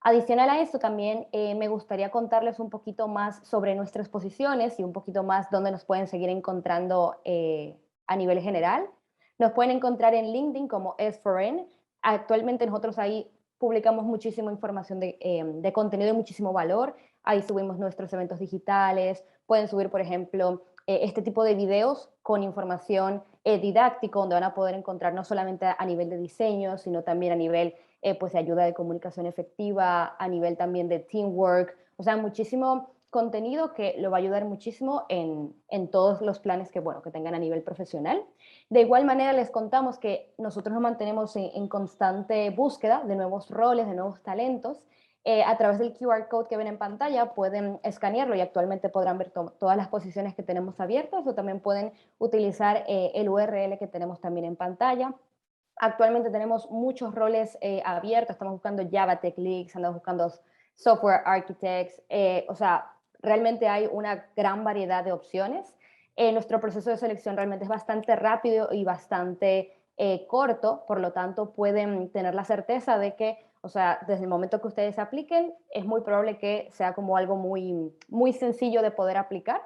A: Adicional a esto, también me gustaría contarles un poquito más sobre nuestras posiciones y un poquito más dónde nos pueden seguir encontrando a nivel general. Nos pueden encontrar en LinkedIn como S4N. Actualmente nosotros ahí publicamos muchísima información de contenido de muchísimo valor. Ahí subimos nuestros eventos digitales. Pueden subir, por ejemplo, este tipo de videos con información didáctico, donde van a poder encontrar no solamente a nivel de diseño, sino también a nivel pues de ayuda de comunicación efectiva, a nivel también de teamwork, o sea, muchísimo contenido que lo va a ayudar muchísimo en todos los planes que, bueno, que tengan a nivel profesional. De igual manera les contamos que nosotros nos mantenemos en constante búsqueda de nuevos roles, de nuevos talentos. A través del QR code que ven en pantalla pueden escanearlo y actualmente podrán ver todas las posiciones que tenemos abiertas o también pueden utilizar el URL que tenemos también en pantalla. Actualmente tenemos muchos roles abiertos, estamos buscando Java Tech Leads, andamos buscando Software Architects, o sea, realmente hay una gran variedad de opciones. Nuestro proceso de selección realmente es bastante rápido y bastante corto, por lo tanto pueden tener la certeza de que, o sea, desde el momento que ustedes apliquen, es muy probable que sea como algo muy, muy sencillo de poder aplicar.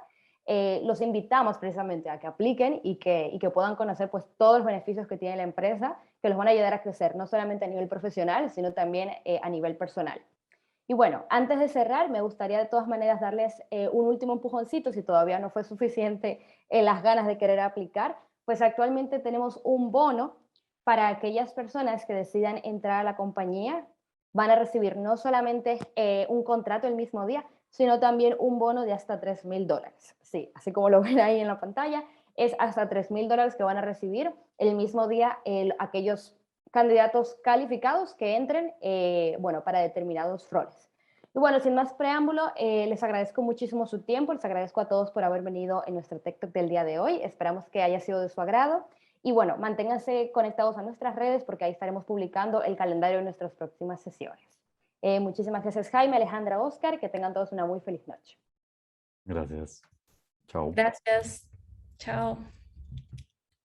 A: Los invitamos precisamente a que apliquen y que puedan conocer pues todos los beneficios que tiene la empresa, que los van a ayudar a crecer, no solamente a nivel profesional, sino también a nivel personal. Y bueno, antes de cerrar, me gustaría de todas maneras darles un último empujoncito, si todavía no fue suficiente las ganas de querer aplicar, pues actualmente tenemos un bono para aquellas personas que decidan entrar a la compañía. Van a recibir no solamente un contrato el mismo día, sino también un bono de hasta $3,000. Sí, así como lo ven ahí en la pantalla, es hasta $3,000 que van a recibir el mismo día aquellos candidatos calificados que entren, bueno, para determinados roles. Y bueno, sin más preámbulo, les agradezco muchísimo su tiempo, les agradezco a todos por haber venido en nuestro Tech Talk del día de hoy, esperamos que haya sido de su agrado. Y bueno, manténganse conectados a nuestras redes porque ahí estaremos publicando el calendario de nuestras próximas sesiones. Muchísimas gracias Jaime, Alejandra, Oscar, que tengan todos una muy feliz noche.
D: Gracias. Chao.
C: Gracias. Chao.